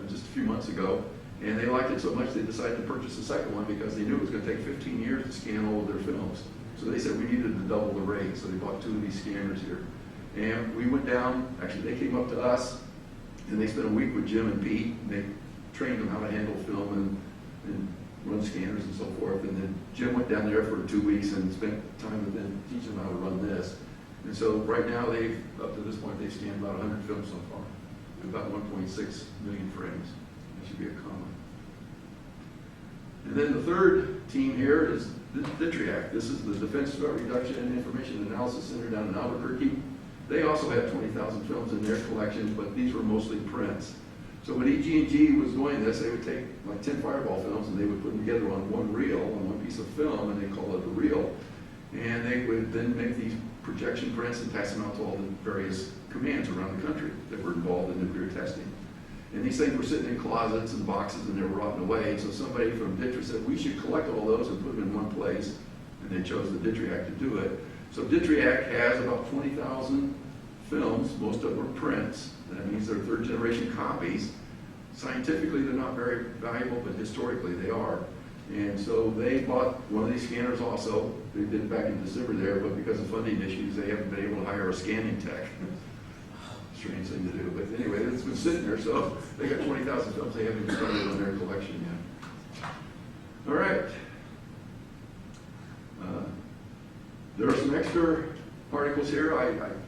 just a few months ago, and they liked it so much they decided to purchase the second one because they knew it was going to take 15 years to scan all of their films. So they said we needed to double the rate, so they bought 2 of these scanners here. And we went down, actually they came up to us, and they spent a week with Jim and Pete, and they trained them how to handle film and run scanners and so forth. And then Jim went down there for 2 weeks and spent time with them teaching them how to run this. And so right now, up to this point, they've scanned about 100 films so far, and about 1.6 million frames. That should be a comma. And then the third team here is DITRIAC. This is the Defense Threat Reduction and Information Analysis Center down in Albuquerque. They also have 20,000 films in their collection, but these were mostly prints. So when EG&G was doing this, they would take like 10 Fireball films and they would put them together on one reel, on one piece of film, and they call it a reel. And they would then make these projection prints and pass them out to all the various commands around the country that were involved in nuclear testing. And these things were sitting in closets and boxes and they were rotting away. So somebody from DITRIAC said, we should collect all those and put them in one place. And they chose the DITRIAC to do it. So DITRIAC has about 20,000 films. Most of them are prints. That means they're third generation copies. Scientifically, they're not very valuable, but historically they are. And so they bought one of these scanners also. They did it back in December there, but because of funding issues, they haven't been able to hire a scanning tech. Strange thing to do, but anyway, it's been sitting there, so they got 20,000 films they haven't even started on their collection yet. All right. There are some extra articles here.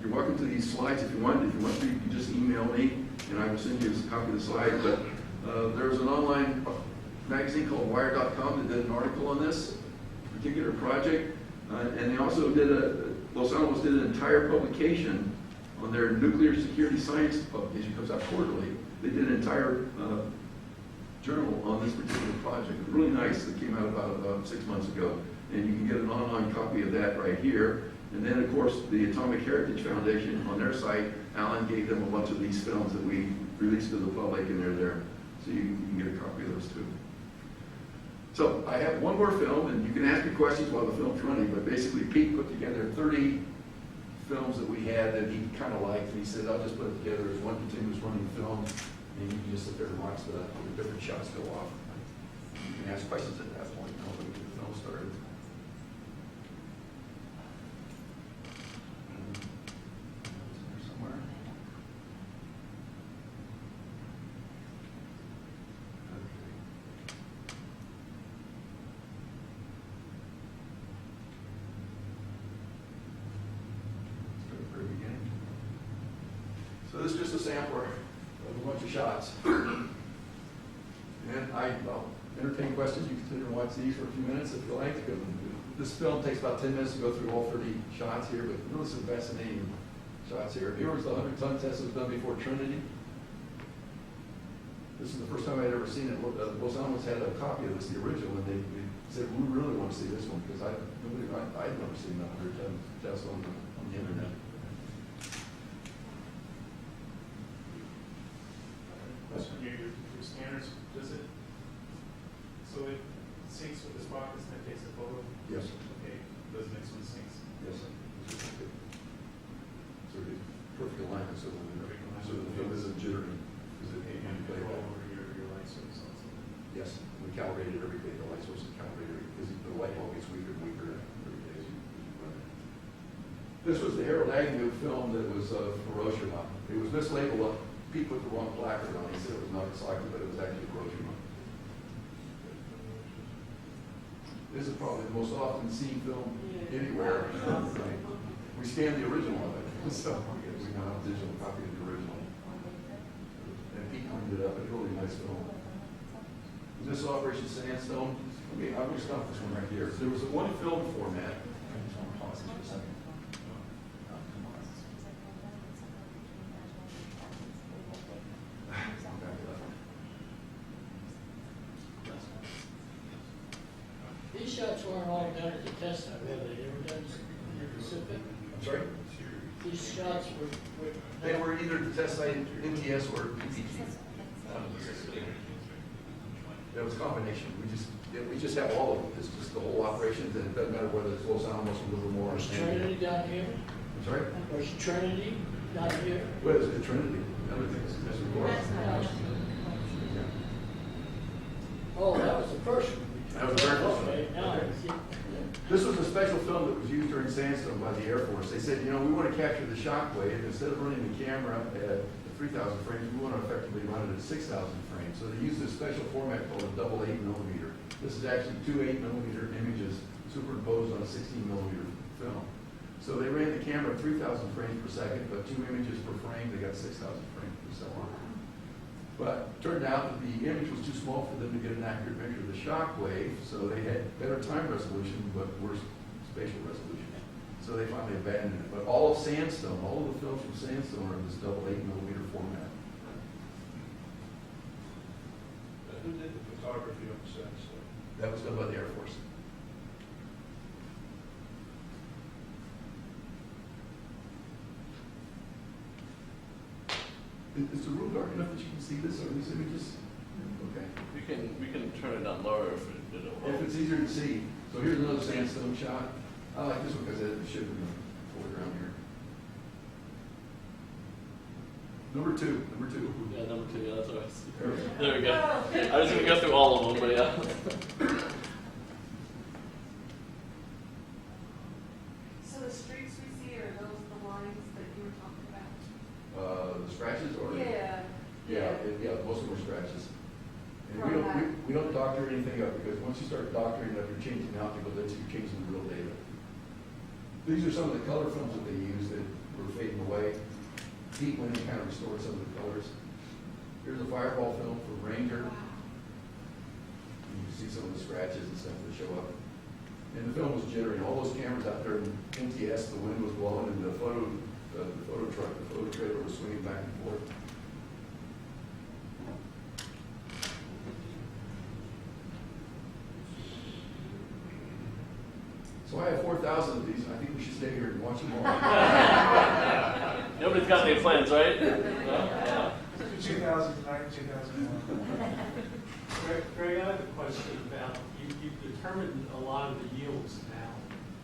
You're welcome to these slides if you want. If you want to, you can just email me, and I will send you a copy of the slide. But there's an online magazine called Wire.com that did an article on this particular project, and they also Los Alamos did an entire publication on their nuclear security science publication. It comes out quarterly. They did an entire journal on this particular project. It was really nice. It came out about 6 months ago, and you can get an online copy of that right here. And then, of course, the Atomic Heritage Foundation, on their site, Alan gave them a bunch of these films that we released to the public, and they're there. So you can get a copy of those too. So I have one more film, and you can ask me questions while the film's running, but basically Pete put together 30 films that we had that he kind of liked, and he said, I'll just put it together as one continuous running film, and you can just sit there and watch the different shots go off. You can ask questions at that point, and we'll get the film started. Somewhere. So this is just a sampler of a bunch of shots. And I'll entertain questions. You can sit here and watch these for a few minutes if you like. This film takes about 10 minutes to go through all 30 shots here, but really some fascinating shots here. Here was the 100-ton test that was done before Trinity. This is the first time I'd ever seen it. Los Alamos had a copy of this, the original, and they said, we really want to see this one, because I'd never seen the 100-ton test on the internet. Question, your scanners, does it, so it syncs with the spot and then takes a photo? Yes. Okay, does the next one syncs? Yes. So it's perfect alignment, so the film isn't jittery. Okay, and control over your light source also? Yes, we calibrated every day. The light source is calibrated because the light bulb gets weaker and weaker every day as you run it. This was the Harold Agnew film that was Hiroshima. It was mislabeled. Pete put the wrong placard on. He said it was Nagasaki, but it was actually Hiroshima. This is probably the most often seen film anywhere. We scanned the original of it, so we now have a digital copy of the original. And Pete cleaned it up. It's a really nice film. And this is Operation Sandstone. I mean, I'm going to stop this one right here. There was a one film format. These shots weren't all done at the test site, were they? They were done in the Pacific? I'm sorry? These shots were They were either the test site, MTS, or PPG. It was a combination. We just have all of it. It's just the whole operation. It doesn't matter whether it's Los Alamos or Livermore. Was Trinity down here? I'm sorry? Was Trinity down here? What is it? Trinity. Everything's Oh, that was the first one. That was the very first one. Okay, now I see. This was a special film that was used during Sandstone by the Air Force. They said, you know, we want to capture the shock wave. Instead of running the camera at 3,000 frames, we want to effectively run it at 6,000 frames. So they used a special format called a double 8mm. This is actually two 8mm images superimposed on a 16mm film. So they ran the camera at 3,000 frames per second, but two images per frame, they got 6,000 frames per second. But it turned out that the image was too small for them to get an accurate picture of the shock wave, so they had better time resolution, but worse spatial resolution. So they finally abandoned it. But all of Sandstone, all of the films from Sandstone are in this double 8mm format. Who did the photography of the Sandstone? That was done by the Air Force. Is the room dark enough that you can see this or these images? Okay. We can turn it down lower if it did If it's easier to see. So here's another Sandstone shot. I like this one because it should be foreground here. Number two. Yeah, number 2, yeah, that's what I see. There we go. There we go. I was gonna go through all of them, but yeah. So the streaks we see, are those the lines that you were talking about? The scratches or? Yeah. Yeah, most of them are scratches. And From that. we don't doctor anything up because once you start doctoring up, you're changing the optical density, you're changing the real data. These are some of the color films that they use that were fading away. Heat went and kind of restored some of the colors. Here's a fireball film from Ranger. You can see some of the scratches and stuff that show up. And the film was jittery. All those cameras out there in MTS, the wind was blowing, and the photo trailer was swinging back and forth. So I have 4,000 of these, and I think we should stay here and watch them all. Nobody's got any plans, right? No? Yeah. 2009, 2001. Greg, I have a question about, you've determined a lot of the yields now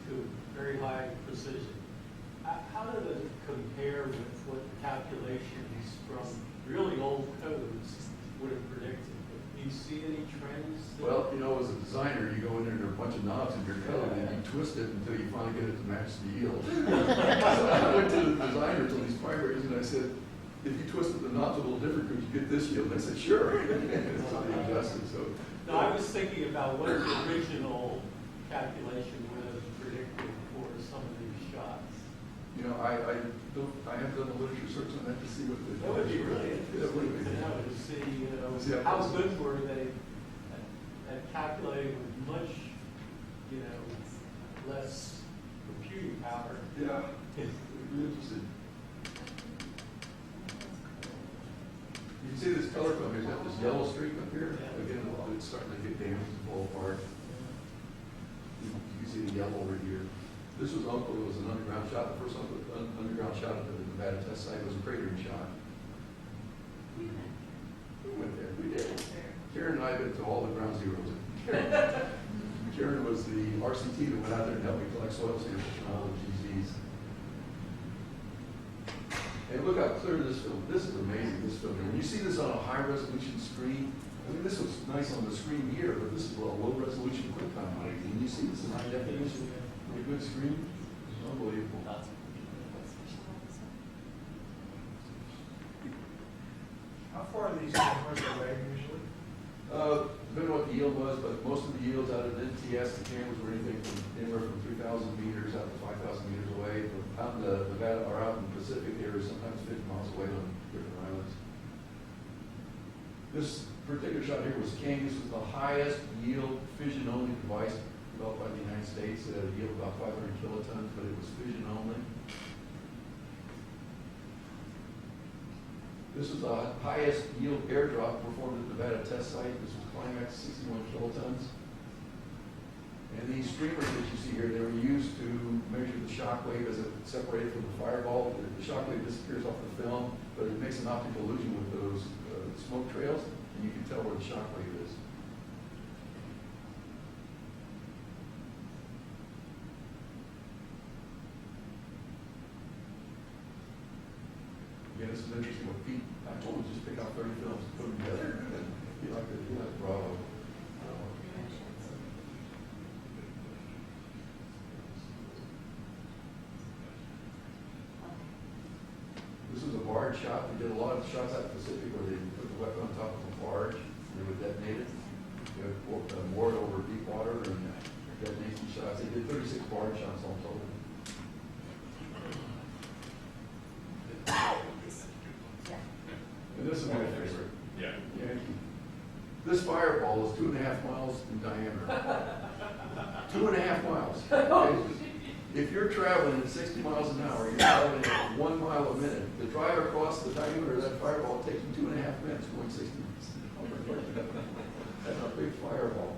to very high precision. How does it compare with what calculations from really old codes would have predicted? Do you see any trends? Well, you know, as a designer, you go in there and there are a bunch of knobs in your code, and you twist it until you finally get it to match the yield. So I went to the designer to these primaries, and I said, if you twisted the knobs a little different, could you get this yield? And they said, sure. So they adjusted. So No, I was thinking about what the original calculation would have predicted for some of these shots. you know, I haven't done the literature search on that to see what the. That would be really interesting to know, to see, how good were they at calculating with much, less computing power. Yeah, it'd be interesting. You can see this color film, there's got this yellow streak up here. Again, it's starting to get damaged and fall apart. You can see the yellow over here. This was Uncle, it was an underground shot. The first underground shot at the Nevada test site was a cratering shot. We went there, we did. Karen and I went to all the ground zeros. Karen was the RCT that went out there and helped me collect soil samples from all the GZs. And look how clear this film, this is amazing, this film. When you see this on a high resolution screen, I mean, this was nice on the screen here, but this is a low resolution QuickTime monitor. When you see this in high definition, on a good screen, it's unbelievable. How far are these cameras away usually? Depending on what the yield was, but most of the yields out of NTS, the cameras were anywhere from 3,000 meters out to 5,000 meters away. Out in the Nevada, or out in the Pacific areas, sometimes 50 miles away on different islands. This particular shot here was King. This was the highest yield fission-only device developed by the United States. It had a yield of about 500 kilotons, but it was fission-only. This was the highest yield airdrop performed at the Nevada test site. This was Climax, 61 kilotons. And these streamers that you see here, they were used to measure the shock wave as it separated from the fireball. The shock wave disappears off the film, but it makes an optical illusion with those smoke trails, and you can tell where the shock wave is. Yeah, this is interesting what Pete, I told him just pick out 30 films and put them together. And he liked Bravo. This was a barge shot. They did a lot of shots out in the Pacific where they put the weapon on top of a barge and they would detonate it. They would moor it over deep water and detonate some shots. They did 36 barge shots all total. And this is my favorite. Yeah. Yankee. This fireball is 2.5 miles in diameter. 2.5 miles. Okay? If you're traveling at 60 miles an hour, you're traveling at 1 mile a minute. The drive across the diameter of that fireball takes you 2.5 minutes going 60 miles. That's a big fireball.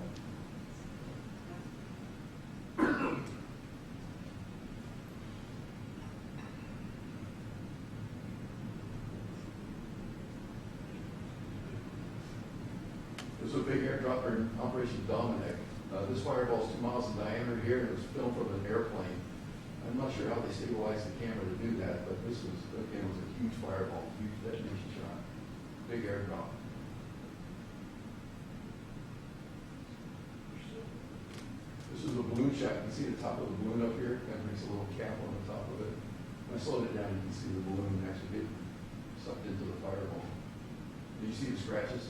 This was a big airdrop in Operation Dominic. This fireball is 2 miles in diameter here, and it was filmed from an airplane. I'm not sure how they stabilized the camera to do that, but this was, again, was a huge fireball, huge detonation shot. Big airdrop. This is a balloon shot. You can see the top of the balloon up here. Kind of makes a little cap on the top of it. When I slowed it down, you can see the balloon actually get sucked into the fireball. Do you see the scratches?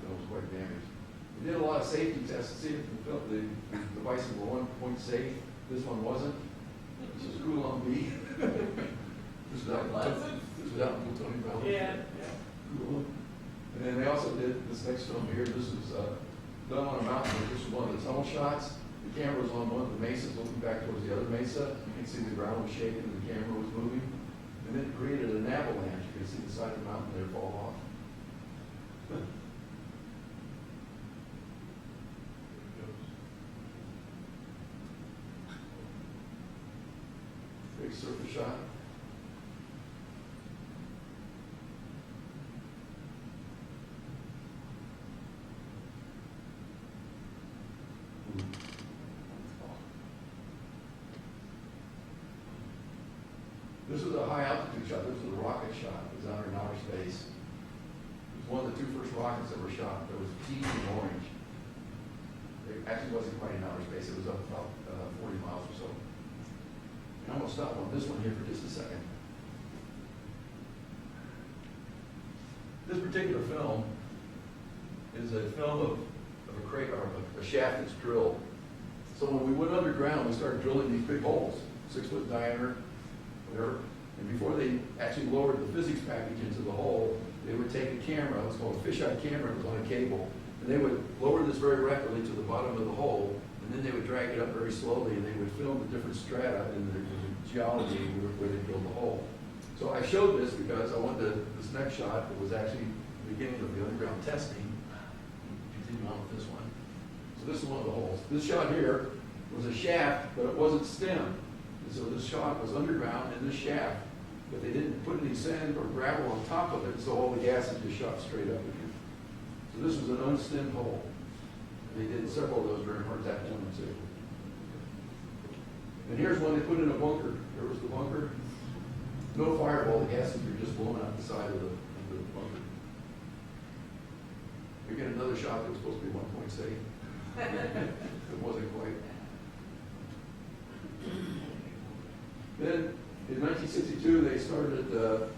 That was quite damaged. We did a lot of safety tests to see if the devices were 1 point safe. This one wasn't. This is cool on B. This was out in Tony Valley. Yeah. Cool. And then they also did this next film here. This is done on a mountain. This was one of the tunnel shots. The camera was on one of the mesas looking back towards the other mesa. You can see the ground was shaking and the camera was moving. And then it created an avalanche. You can see the side of the mountain there fall off. Big surface shot. This was a high altitude shot. This was a rocket shot. It was out in outer space. It was one of the 2 first rockets that were shot. There was teal and orange. It actually wasn't quite in outer space. It was up about 40 miles or so. And I'm going to stop on this one here for just a second. This particular film is a film of a shaft that's drilled. So when we went underground, we started drilling these big holes, 6 foot diameter, whatever. And before they actually lowered the physics package into the hole, they would take a camera, it was called a fisheye camera, it was on a cable, and they would lower this very rapidly to the bottom of the hole, and then they would drag it up very slowly, and they would film the different strata in the geology where they drilled the hole. So I showed this because I wanted this next shot that was actually the beginning of the underground testing. Continue on with this one. So this is one of the holes. This shot here was a shaft, but it wasn't stem. And so this shot was underground in this shaft, but they didn't put any sand or gravel on top of it, so all the gases just shot straight up again. So this was an unstemmed hole. They did several of those during Hard Attack 1 and 2. And here's one they put in a bunker. There was the bunker. No fireball, the gases were just blowing out the side of the bunker. Again, another shot that was supposed to be 1 point safe. It wasn't quite. Then, In 1962, they started a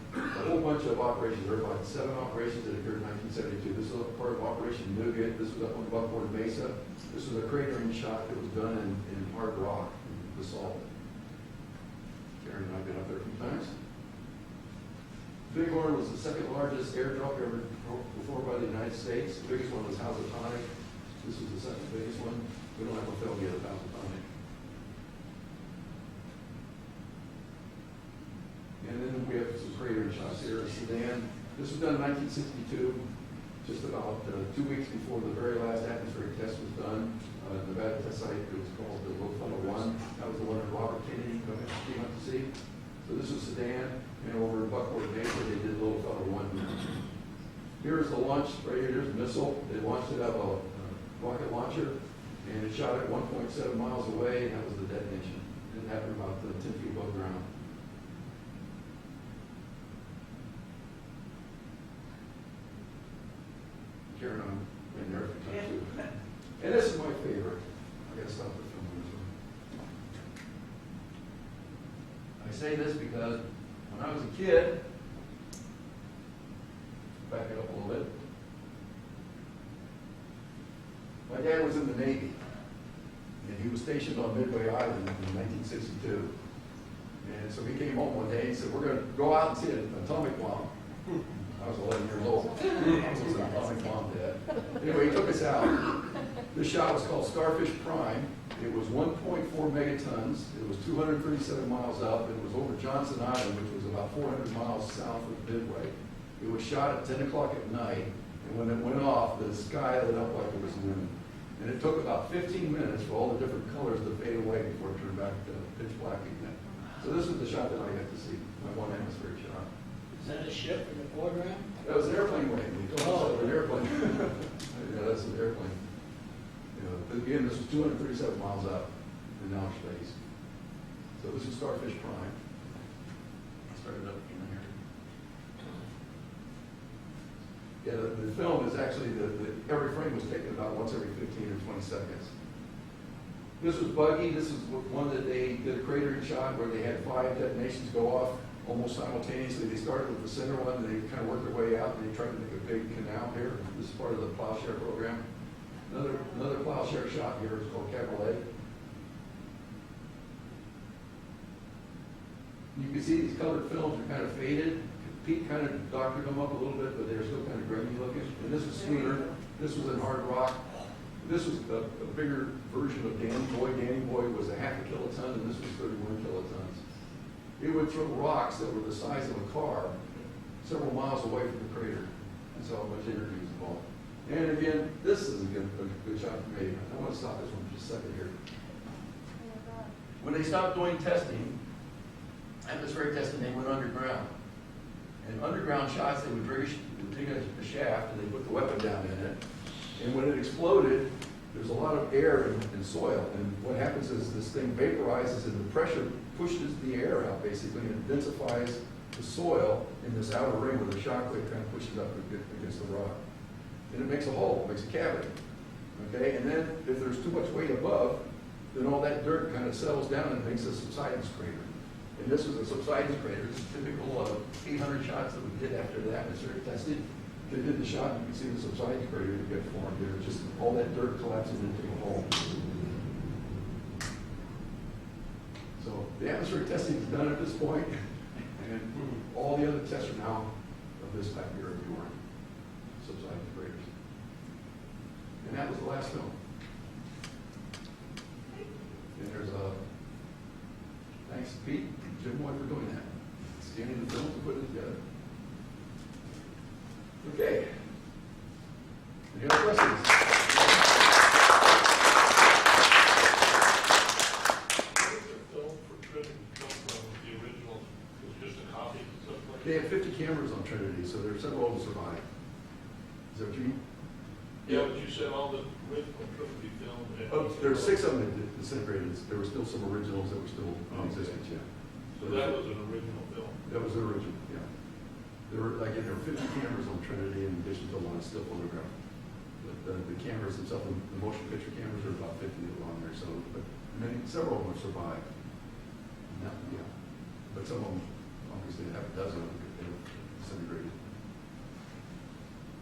whole bunch of operations. There were like 7 operations that occurred in 1972. This was part of Operation Nougat. This was up on Buckboard Mesa. This was a cratering shot that was done in hard rock, basalt. Karen and I have been up there a few times. Bighorn was the second largest airdrop ever performed by the United States. The biggest one was Housatonic. This was the second biggest one. We don't have a film yet of Housatonic. And then we have some cratering shots here. Sedan. This was done in 1962, just about 2 weeks before the very last atmospheric test was done. Nevada test site, it was called the Little Fellow 1. That was the one that Robert Kennedy came up to see. So this was Sedan, and over in Buckboard Mesa, they did Little Fellow 1. Here's the launch, right here, there's a missile. They launched it out of a rocket launcher, and it shot at 1.7 miles away, and that was the detonation. It happened about 10 feet above ground. Karen, I'm in there every time too. And this is my favorite. I gotta stop the film this one. I say this because when I was a kid, back it up a little bit. My dad was in the Navy, and he was stationed on Midway Island in 1962. And so he came home one day and said, "We're going to go out and see an atomic bomb." I was 11 years old. I was an atomic bomb, Dad. Anyway, he took us out. This shot was called Starfish Prime. It was 1.4 megatons. It was 237 miles up. It was over Johnson Island, which was about 400 miles south of Midway. It was shot at 10 o'clock at night, and when it went off, the sky lit up like it was noon. And it took about 15 minutes for all the different colors to fade away before it turned back to pitch black again. So this was the shot that I got to see, my one atmospheric shot. Is that a ship in the foreground? That was an airplane wing. We told us that was an airplane. Yeah, that's an airplane. You know, but again, this was 237 miles up in outer space. So this is Starfish Prime. I started up in here. Yeah, the film is actually, every frame was taken about once every 15 or 20 seconds. This was Buggy. This is one that they did a cratering shot where they had 5 detonations go off almost simultaneously. They started with the center one, and they kind of worked their way out, and they tried to make a big canal here. This is part of the plowshare program. Another plowshare shot here is called Cabriolet. You can see these colored films are kind of faded. Pete kind of doctored them up a little bit, but they're still kind of grainy looking. And this was Schooner. This was in hard rock. This was a bigger version of Danny Boy. Danny Boy was a half a kiloton, and this was 31 kilotons. It would throw rocks that were the size of a car several miles away from the crater. That's how much energy was involved. And again, this is a good shot for me. I want to stop this one for just a second here. When they stopped doing testing, atmospheric testing, they went underground. And underground shots, they would dig a shaft and they put the weapon down in it. And when it exploded, there's a lot of air and soil. And what happens is this thing vaporizes and the pressure pushes the air out basically and densifies the soil in this outer ring where the shock wave kind of pushes up against the rock. And it makes a hole, makes a cavity. Okay, and then if there's too much weight above, then all that dirt kind of settles down and makes a subsidence crater. And this was a subsidence crater. This is typical of 800 shots that we did after the atmospheric testing. They did the shot, you can see the subsidence crater that get formed here. Just all that dirt collapses into a hole. So the atmospheric testing is done at this point, and all the other tests are now of this type here of your subsidence craters. And that was the last film. And there's a thanks to Pete and Jim Boyd for doing that. Scanning the film and putting it together. Okay. Any other questions? Where did the film for Trinity come from? The original was just a copy of something like They had 50 cameras on Trinity, so there are several of them survived. Is that what you mean? Yeah, but you said all the original Trinity film. Oh, there were 6 of them that disintegrated. There were still some originals that were still in existence, yeah. So that was an original film. That was the original, yeah. There were 50 cameras on Trinity in addition to a lot of still photograph. But the cameras themselves, the motion picture cameras, are about 50 that were on there. So, but several of them have survived. Yeah. But but some of them, obviously, have a dozen, they're disintegrated.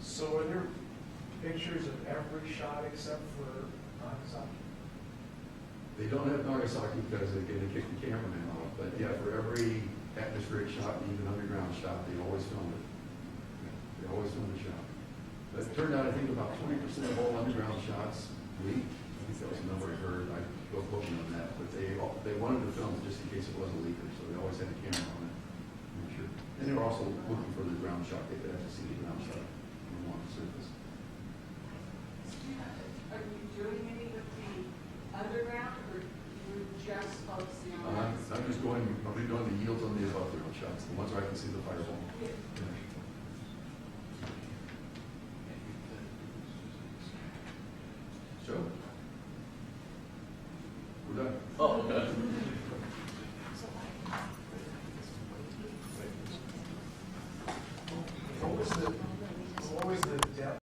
So are there pictures of every shot except for Nagasaki? They don't have Nagasaki because they kick the cameraman off, but yeah, for every atmospheric shot, and even underground shot, they always film it. They always film the shot. But it turned out, I think about 20% of all underground shots leak. I think that was the number I heard. I go quoting on that, but they wanted to film it just in case it was a leaker, so they always had a camera on it. Make sure. And they were also looking for the ground shot. They could actually see the ground shot on the surface. Are you doing any with the underground, or you're just focusing on that? I'm just going, I'll be doing the yields on the above ground shots, the ones where I can see the fireball. Yeah. Yeah.